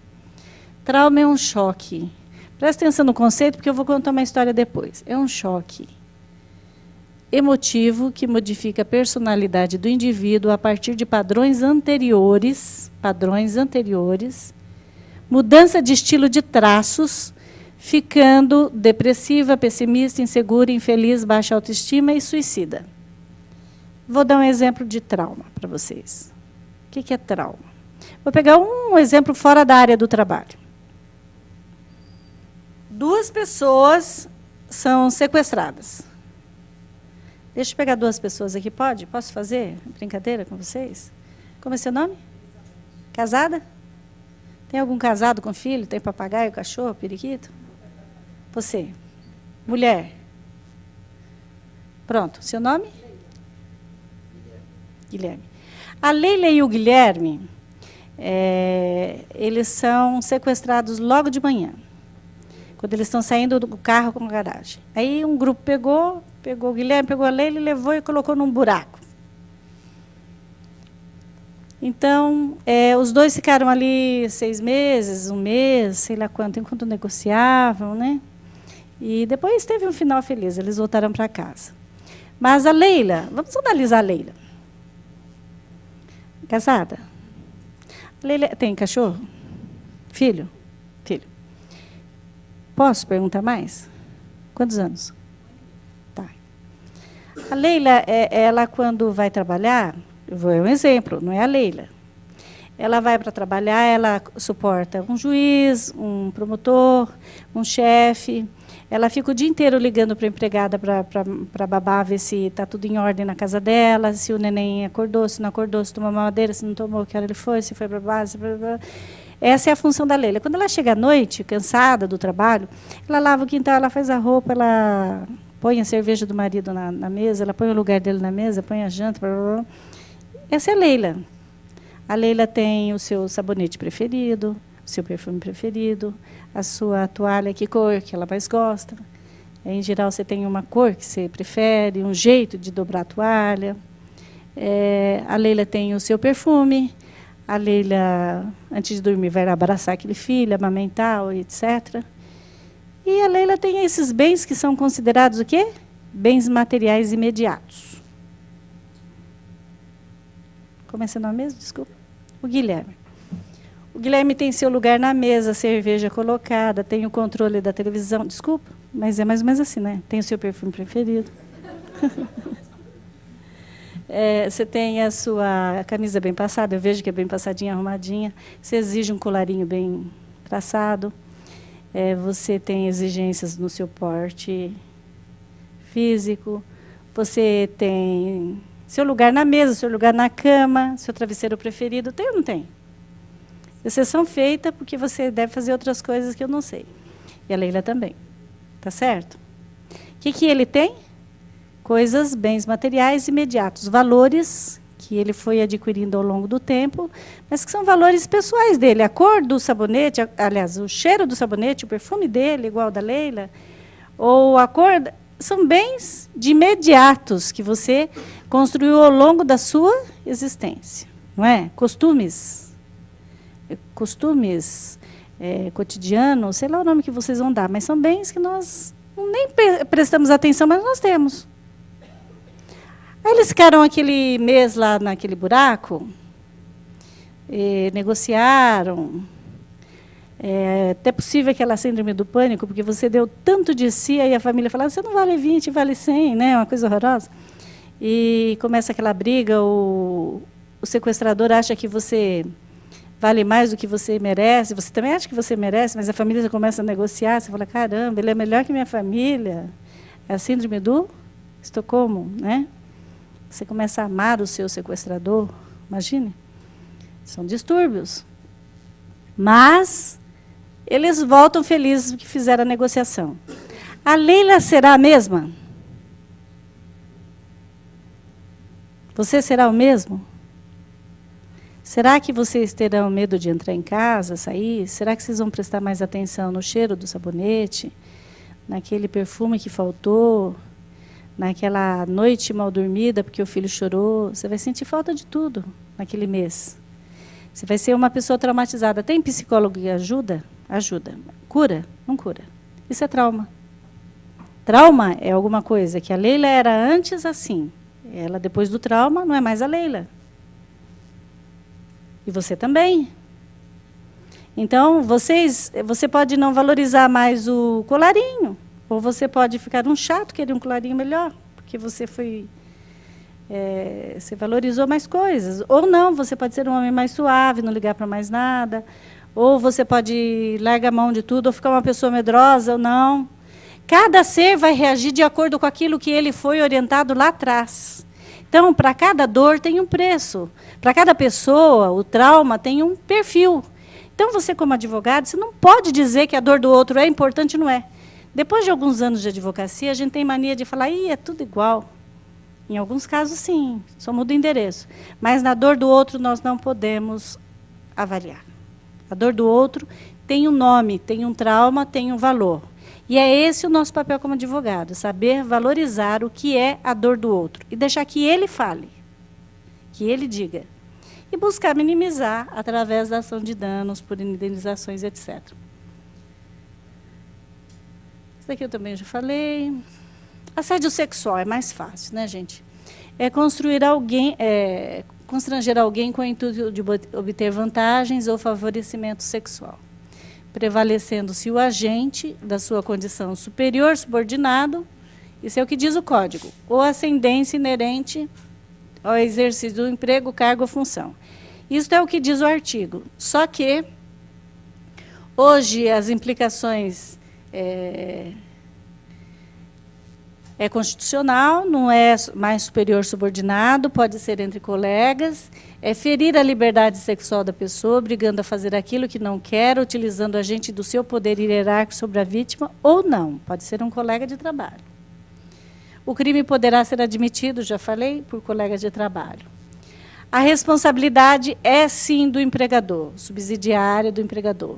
Trauma é um choque. Presta atenção no conceito, porque eu vou contar uma história depois. É um choque emotivo que modifica a personalidade do indivíduo a partir de padrões anteriores, mudança de estilo de traços, ficando depressiva, pessimista, insegura, infeliz, baixa autoestima e suicida. Vou dar um exemplo de trauma para vocês. O que é trauma? Vou pegar um exemplo fora da área do trabalho. 2 pessoas são sequestradas. Deixa eu pegar 2 pessoas aqui, pode? Posso fazer brincadeira com vocês? Como é seu nome? Casada? Tem algum casado com filho? Tem papagaio, cachorro, periquito? Você. Mulher. Pronto. Seu nome? Guilherme. A Leila e o Guilherme, eles são sequestrados logo de manhã, quando eles estão saindo do carro com a garagem. Aí um grupo pegou o Guilherme, pegou a Leila e levou e colocou num buraco. Então, os 2 ficaram ali 6 meses, 1 mês, sei lá quanto, enquanto negociavam, né? E depois teve um final feliz, eles voltaram para casa. Mas a Leila, vamos analisar a Leila. Casada? A Leila tem cachorro? Filho? Filho. Posso perguntar mais? Quantos anos? Tá. A Leila, ela quando vai trabalhar, eu vou dar um exemplo, não é a Leila. Ela vai para trabalhar, ela suporta um juiz, um promotor, um chefe. Ela fica o dia inteiro ligando para a empregada, para a babá, ver se está tudo em ordem na casa dela, se o neném acordou, se não acordou, se tomou mamadeira, se não tomou, que hora ele foi, se foi para a base. Essa é a função da Leila. Quando ela chega à noite, cansada do trabalho, ela lava o quintal, ela faz a roupa, ela põe a cerveja do marido na mesa, ela põe o lugar dele na mesa, põe a janta. Essa é a Leila. A Leila tem o seu sabonete preferido, o seu perfume preferido, a sua toalha, que cor que ela mais gosta. Em geral, você tem uma cor que você prefere, um jeito de dobrar a toalha. A Leila tem o seu perfume. A Leila, antes de dormir, vai abraçar aquele filho, amamentar, etc. E a Leila tem esses bens que são considerados o quê? Bens materiais imediatos. Como é seu nome mesmo? Desculpa. O Guilherme. O Guilherme tem seu lugar na mesa, cerveja colocada, tem o controle da televisão. Desculpa, mas é mais ou menos assim, né? Tem o seu perfume preferido. Você tem a sua camisa bem passada, eu vejo que é bem passadinha, arrumadinha. Você exige um colarinho bem traçado. Você tem exigências no seu porte físico. Você tem seu lugar na mesa, seu lugar na cama, seu travesseiro preferido. Tem ou não tem? Exceção feita porque você deve fazer outras coisas que eu não sei. E a Leila também. Tá certo? O que ele tem? Coisas, bens materiais imediatos, valores que ele foi adquirindo ao longo do tempo, mas que são valores pessoais dele. A cor do sabonete, aliás, o cheiro do sabonete, o perfume dele, igual ao da Leila, ou a cor, são bens de imediatos que você construiu ao longo da sua existência. Não é? Costumes cotidianos, sei lá o nome que vocês vão dar, mas são bens que nós nem prestamos atenção, mas nós temos. Aí eles ficaram aquele mês lá naquele buraco, negociaram. Até possível aquela síndrome do pânico, porque você deu tanto de si, aí a família fala, você não vale 20, vale 100, né? Uma coisa horrorosa. E começa aquela briga, o sequestrador acha que você vale mais do que você merece, você também acha que você merece, mas a família começa a negociar, você fala, caramba, ele é melhor que minha família. É a síndrome do Estocolmo, né? Você começa a amar o seu sequestrador, imagine. São distúrbios. Mas eles voltam felizes que fizeram a negociação. A Leila será a mesma? Você será o mesmo? Será que vocês terão medo de entrar em casa, sair? Será que vocês vão prestar mais atenção no cheiro do sabonete? Naquele perfume que faltou? Naquela noite mal dormida porque o filho chorou? Você vai sentir falta de tudo naquele mês. Você vai ser uma pessoa traumatizada. Tem psicólogo que ajuda? Ajuda. Cura? Não cura. Isso é trauma. Trauma é alguma coisa que a Leila era antes assim. Ela, depois do trauma, não é mais a Leila. E você também. Então, você pode não valorizar mais o colarinho. Ou você pode ficar um chato, querer um colarinho melhor. Porque você você valorizou mais coisas. Ou não, você pode ser um homem mais suave, não ligar para mais nada. Ou você pode largar a mão de tudo, ou ficar uma pessoa medrosa, ou não. Cada ser vai reagir de acordo com aquilo que ele foi orientado lá atrás. Então, para cada dor tem um preço. Para cada pessoa, o trauma tem um perfil. Então, você como advogado, você não pode dizer que a dor do outro é importante, não é. Depois de alguns anos de advocacia, a gente tem mania de falar, é tudo igual. Em alguns casos, sim, só muda o endereço. Mas na dor do outro, nós não podemos avaliar. A dor do outro tem um nome, tem um trauma, tem um valor. E é esse o nosso papel como advogado, saber valorizar o que é a dor do outro e deixar que ele fale, que ele diga. E buscar minimizar através da ação de danos, por indenizações, etc. Isso daqui eu também já falei. Assédio sexual é mais fácil, né, gente? É constranger alguém com o intuito de obter vantagens ou favorecimento sexual, prevalecendo-se o agente da sua condição superior, subordinado, isso é o que diz o Código, ou ascendência inerente ao exercício do emprego, cargo ou função. Isso é o que diz o artigo. Só que, hoje, as implicações É constitucional, não é mais superior subordinado, pode ser entre colegas, é ferir a liberdade sexual da pessoa, obrigando a fazer aquilo que não quer, utilizando o agente do seu poder hierárquico sobre a vítima, ou não, pode ser um colega de trabalho. O crime poderá ser admitido, já falei, por colegas de trabalho. A responsabilidade é, sim, do empregador, subsidiária do empregador,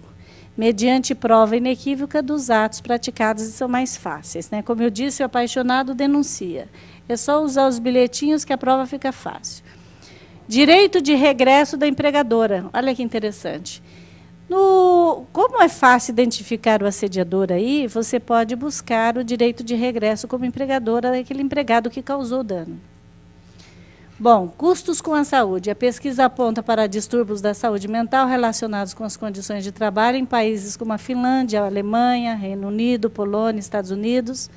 mediante prova inequívoca dos atos praticados e são mais fáceis, né? Como eu disse, o apaixonado denuncia. É só usar os bilhetinhos que a prova fica fácil. Direito de regresso da empregadora. Olha que interessante. Como é fácil identificar o assediador aí, você pode buscar o direito de regresso como empregadora daquele empregado que causou o dano. Bom, custos com a saúde. A pesquisa aponta para distúrbios da saúde mental relacionados com as condições de trabalho em países como a Finlândia, a Alemanha, Reino Unido, Polônia, Estados Unidos.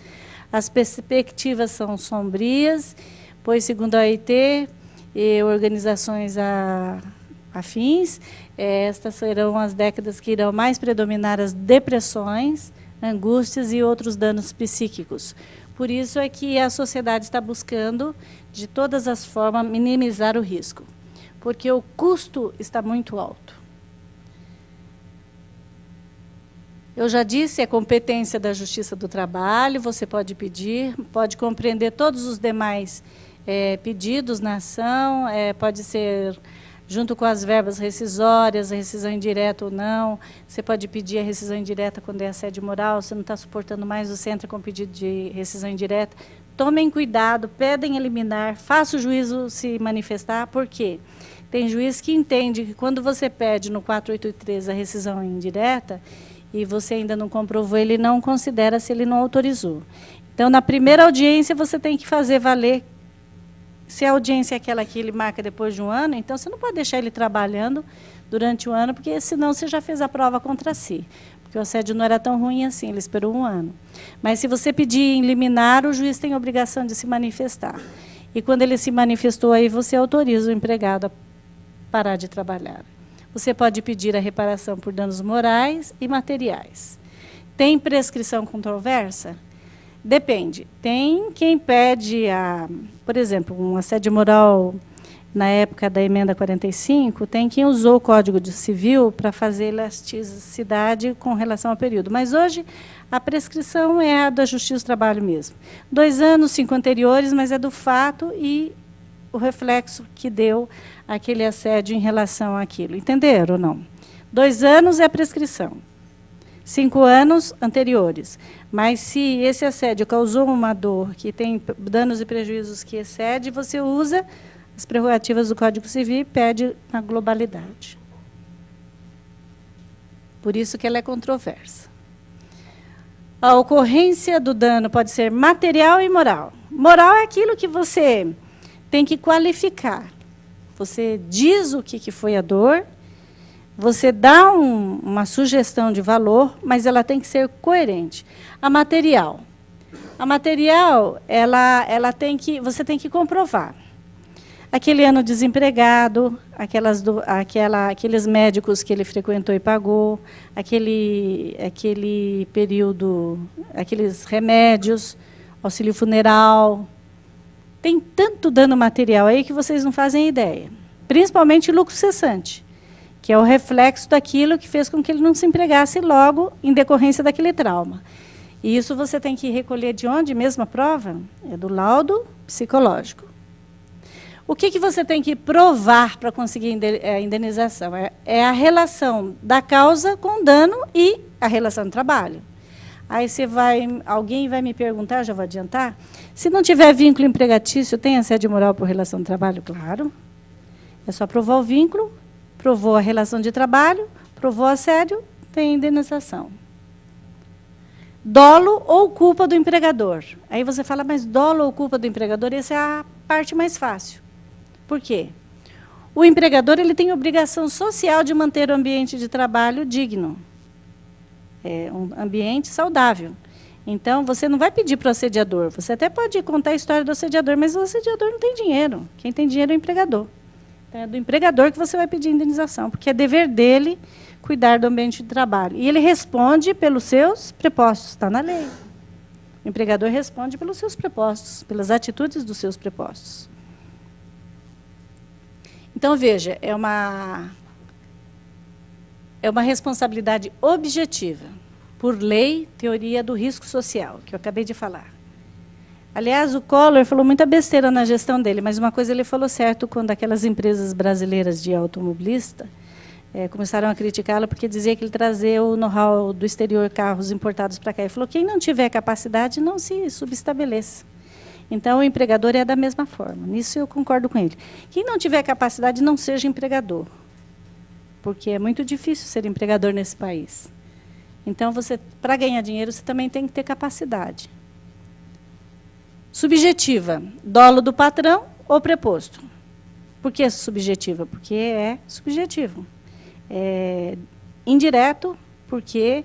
As perspectivas são sombrias, pois, segundo a OIT e organizações afins, estas serão as décadas que irão mais predominar as depressões, angústias e outros danos psíquicos. Por isso é que a sociedade está buscando, de todas as formas, minimizar o risco, porque o custo está muito alto. Eu já disse, é competência da Justiça do Trabalho, você pode pedir, pode compreender todos os demais pedidos na ação, pode ser junto com as verbas rescisórias, a rescisão indireta ou não. Você pode pedir a rescisão indireta quando é assédio moral, você não está suportando mais, você entra com pedido de rescisão indireta. Tomem cuidado, pedem eliminar, faça o juízo se manifestar, por quê? Tem juiz que entende que quando você pede no 483 a rescisão indireta e você ainda não comprovou, ele não considera se ele não autorizou. Então, na primeira audiência, você tem que fazer valer. Se a audiência é aquela que ele marca depois de um ano, então você não pode deixar ele trabalhando durante um ano, porque senão você já fez a prova contra si. Porque o assédio não era tão ruim assim, ele esperou um ano. Mas se você pedir em liminar, o juiz tem a obrigação de se manifestar. E quando ele se manifestou, aí você autoriza o empregado a parar de trabalhar. Você pode pedir a reparação por danos morais e materiais. Tem prescrição controversa? Depende. Tem quem pede, por exemplo, um assédio moral na época da emenda 45, tem quem usou o Código Civil para fazer elasticidade com relação ao período. Mas hoje a prescrição é a da Justiça do Trabalho mesmo. 2 anos, 5 anteriores, mas é do fato e o reflexo que deu aquele assédio em relação àquilo. Entenderam ou não? 2 anos é a prescrição. 5 anos anteriores. Mas se esse assédio causou uma dor que tem danos e prejuízos que excede, você usa as prerrogativas do Código Civil e pede na globalidade. Por isso que ela é controversa. A ocorrência do dano pode ser material e moral. Moral é aquilo que você tem que qualificar. Você diz o que foi a dor, você dá uma sugestão de valor, mas ela tem que ser coerente. A material, você tem que comprovar. Aquele ano desempregado, aqueles médicos que ele frequentou e pagou, aquele período, aqueles remédios, auxílio funeral. Tem tanto dano material aí que vocês não fazem ideia. Principalmente lucro cessante, que é o reflexo daquilo que fez com que ele não se empregasse logo em decorrência daquele trauma. E isso você tem que recolher de onde mesmo a prova? É do laudo psicológico. O que você tem que provar para conseguir a indenização? É a relação da causa com o dano e a relação do trabalho. Aí alguém vai me perguntar, já vou adiantar, se não tiver vínculo empregatício, tem assédio moral por relação de trabalho? Claro. É só provar o vínculo, provou a relação de trabalho, provou assédio, tem indenização. Dolo ou culpa do empregador. Aí você fala, mas dolo ou culpa do empregador, essa é a parte mais fácil. Por quê? O empregador ele tem obrigação social de manter o ambiente de trabalho digno. É um ambiente saudável. Então, você não vai pedir para o assediador. Você até pode contar a história do assediador, mas o assediador não tem dinheiro. Quem tem dinheiro é o empregador. Então, é do empregador que você vai pedir indenização, porque é dever dele cuidar do ambiente de trabalho. E ele responde pelos seus prepostos, está na lei. O empregador responde pelos seus prepostos, pelas atitudes dos seus prepostos. Então, veja, é uma responsabilidade objetiva, por lei, teoria do risco social, que eu acabei de falar. Aliás, o Collor falou muita besteira na gestão dele, mas uma coisa ele falou certo quando aquelas empresas brasileiras de automobilista começaram a criticá-lo porque dizia que ele trazia o know-how do exterior, carros importados para cá. Ele falou, quem não tiver capacidade não se subestabeleça. Então, o empregador é da mesma forma. Nisso eu concordo com ele. Quem não tiver capacidade, não seja empregador. Porque é muito difícil ser empregador nesse país. Então, para ganhar dinheiro, você também tem que ter capacidade. Subjetiva, dolo do patrão ou preposto. Por que subjetiva? Porque é subjetivo. Indireto, porque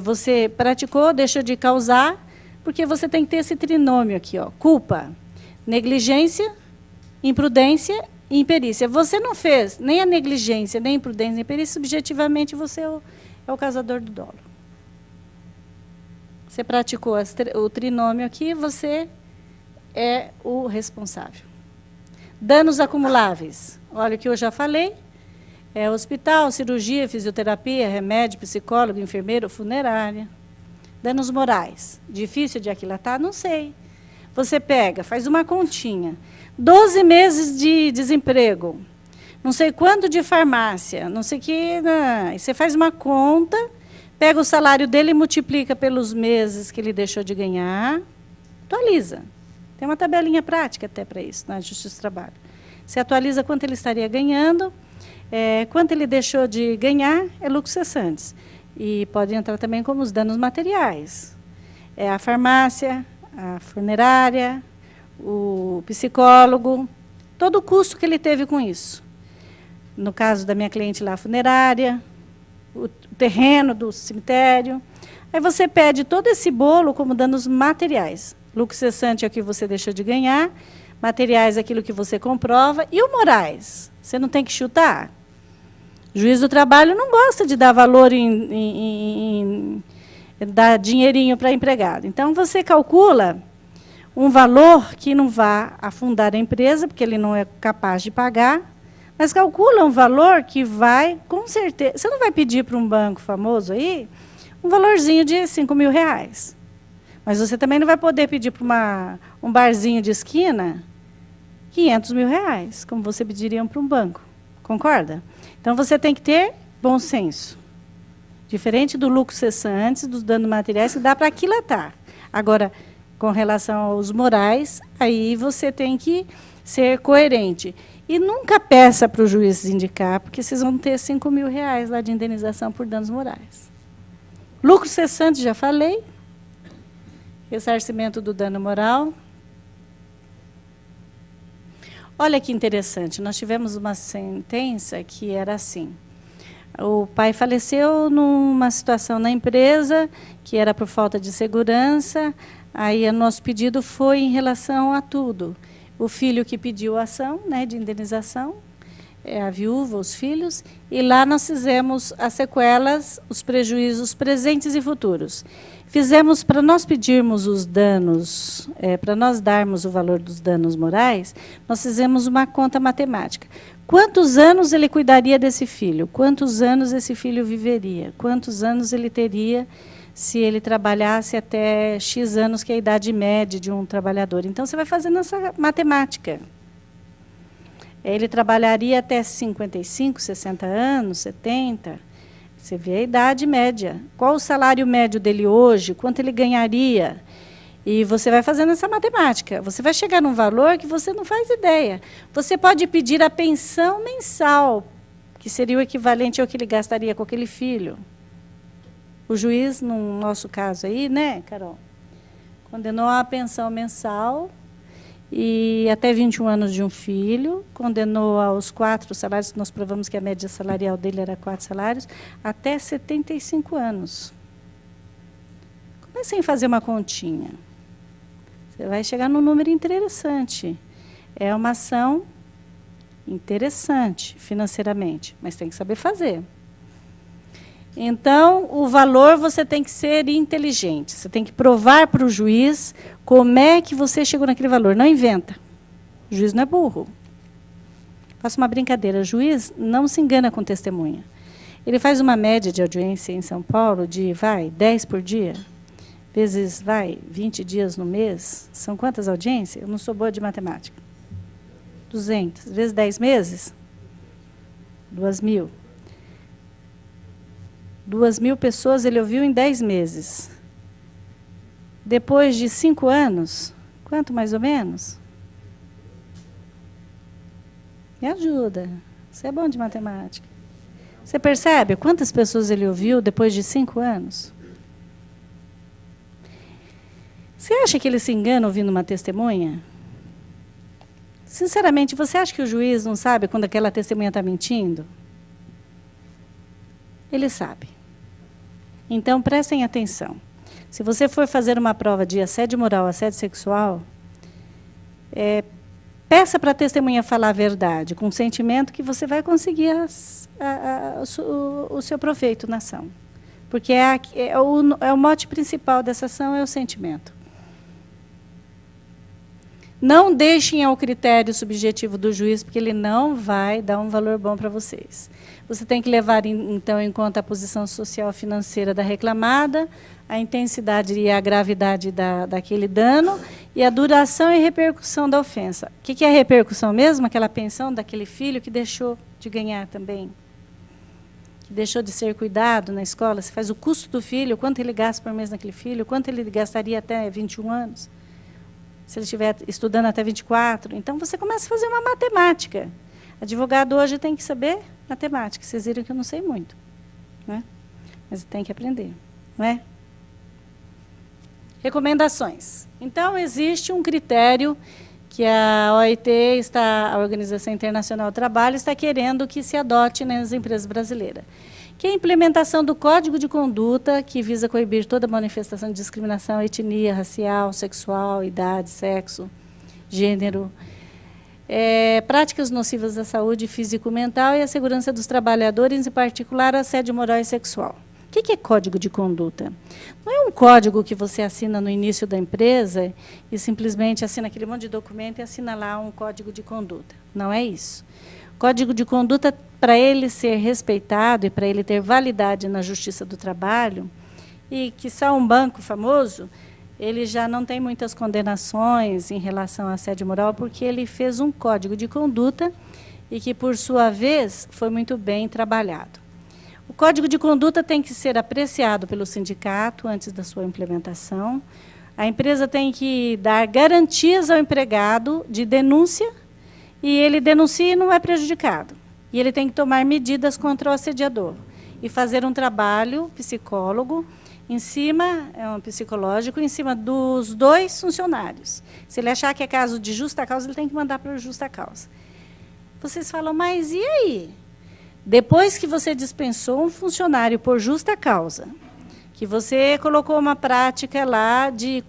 você praticou, deixou de causar, porque você tem que ter esse trinômio aqui, ó, culpa, negligência, imprudência e imperícia. Você não fez nem a negligência, nem a imprudência, nem a imperícia, subjetivamente você é o causador do dolo. Você praticou o trinômio aqui, você é o responsável. Danos acumuláveis. Olha o que eu já falei. Hospital, cirurgia, fisioterapia, remédio, psicólogo, enfermeiro, funerária. Danos morais. Difícil de aquilatar? Não sei. Você pega, faz uma continha. 12 meses de desemprego. Não sei quanto de farmácia. Não sei o que. Não. Você faz uma conta, pega o salário dele e multiplica pelos meses que ele deixou de ganhar. Atualiza. Tem uma tabelinha prática até para isso, na Justiça do Trabalho. Você atualiza quanto ele estaria ganhando, quanto ele deixou de ganhar, é lucros cessantes. E pode entrar também como os danos materiais. A farmácia, a funerária, o psicólogo, todo o custo que ele teve com isso. No caso da minha cliente lá, a funerária, o terreno do cemitério. Aí você pede todo esse bolo como danos materiais. Lucro cessante é o que você deixou de ganhar, materiais é aquilo que você comprova, e o morais? Você não tem que chutar? O juiz do trabalho não gosta de dar valor dar dinheirinho para empregado. Então, você calcula um valor que não vá afundar a empresa, porque ele não é capaz de pagar, mas calcula um valor que vai, com certeza... Você não vai pedir para um banco famoso aí um valorzinho de R$5.000. Mas você também não vai poder pedir para um barzinho de esquina R$500.000, como você pediria para um banco. Concorda? Então, você tem que ter bom senso. Diferente do lucro cessante, dos danos materiais, que dá para aquilatar. Agora, com relação aos morais, aí você tem que ser coerente. E nunca peça para o juiz indicar, porque vocês vão ter R$5.000 lá de indenização por danos morais. Lucro cessante, já falei. Ressarcimento do dano moral. Olha que interessante, nós tivemos uma sentença que era assim. O pai faleceu numa situação na empresa, que era por falta de segurança, aí o nosso pedido foi em relação a tudo. O filho que pediu a ação, né, de indenização, a viúva, os filhos, e lá nós fizemos as sequelas, os prejuízos presentes e futuros. Fizemos, para nós pedirmos os danos, para nós darmos o valor dos danos morais, nós fizemos uma conta matemática. Quantos anos ele cuidaria desse filho? Quantos anos esse filho viveria? Quantos anos ele teria se ele trabalhasse até X anos, que é a idade média de um trabalhador? Então, você vai fazendo essa matemática. Ele trabalharia até 55, 60 anos, 70. Você vê a idade média. Qual o salário médio dele hoje? Quanto ele ganharia? E você vai fazendo essa matemática. Você vai chegar num valor que você não faz ideia. Você pode pedir a pensão mensal, que seria o equivalente ao que ele gastaria com aquele filho. O juiz, no nosso caso aí, né, Carol, condenou a pensão mensal e até 21 anos de um filho, condenou aos 4 salários, nós provamos que a média salarial dele era 4 salários, até 75 anos. Comecem a fazer uma continha. Você vai chegar num número interessante. É uma ação interessante financeiramente, mas tem que saber fazer. Então, o valor você tem que ser inteligente. Você tem que provar para o juiz como é que você chegou naquele valor. Não inventa. O juiz não é burro. Faço uma brincadeira. O juiz não se engana com testemunha. Ele faz uma média de audiência em São Paulo de, 10 por dia, vezes, 20 dias no mês. São quantas audiências? Eu não sou boa de matemática. 200. Vezes 10 meses? 2.000. 2.000 pessoas ele ouviu em 10 meses. Depois de 5 anos, quanto mais ou menos? Me ajuda. Você é bom de matemática. Você percebe quantas pessoas ele ouviu depois de 5 anos? Você acha que ele se engana ouvindo uma testemunha? Sinceramente, você acha que o juiz não sabe quando aquela testemunha está mentindo? Ele sabe. Então, prestem atenção. Se você for fazer uma prova de assédio moral, assédio sexual, peça para a testemunha falar a verdade, com o sentimento que você vai conseguir o seu proveito na ação. Porque o mote principal dessa ação é o sentimento. Não deixem ao critério subjetivo do juiz, porque ele não vai dar um valor bom para vocês. Você tem que levar, então, em conta a posição social e financeira da reclamada, a intensidade e a gravidade daquele dano, e a duração e repercussão da ofensa. O que é a repercussão mesmo? Aquela pensão daquele filho que deixou de ganhar também, que deixou de ser cuidado na escola. Você faz o custo do filho, quanto ele gasta por mês naquele filho, quanto ele gastaria até 21 anos. Se ele estiver estudando até 24. Então, você começa a fazer uma matemática. Advogado hoje tem que saber matemática. Vocês viram que eu não sei muito. Né? Mas tem que aprender. Não é? Recomendações. Então, existe um critério que a OIT, a Organização Internacional do Trabalho, está querendo que se adote nas empresas brasileiras, que é a implementação do Código de Conduta, que visa coibir toda manifestação de discriminação, etnia, racial, sexual, idade, sexo, gênero, práticas nocivas à saúde físico-mental e à segurança dos trabalhadores, em particular assédio moral e sexual. O que é Código de Conduta? Não é um código que você assina no início da empresa e simplesmente assina aquele monte de documento e assina lá um Código de Conduta. Não é isso. Código de Conduta, para ele ser respeitado e para ele ter validade na Justiça do Trabalho, e que só um banco famoso, ele já não tem muitas condenações em relação a assédio moral, porque ele fez um Código de Conduta e que, por sua vez, foi muito bem trabalhado. O Código de Conduta tem que ser apreciado pelo sindicato antes da sua implementação. A empresa tem que dar garantias ao empregado de denúncia, e ele denuncia e não é prejudicado. E ele tem que tomar medidas contra o assediador e fazer um trabalho psicólogo psicológico em cima dos 2 funcionários. Se ele achar que é caso de justa causa, ele tem que mandar para a justa causa. Vocês falam, mas e aí? Depois que você dispensou um funcionário por justa causa, que você colocou uma prática lá de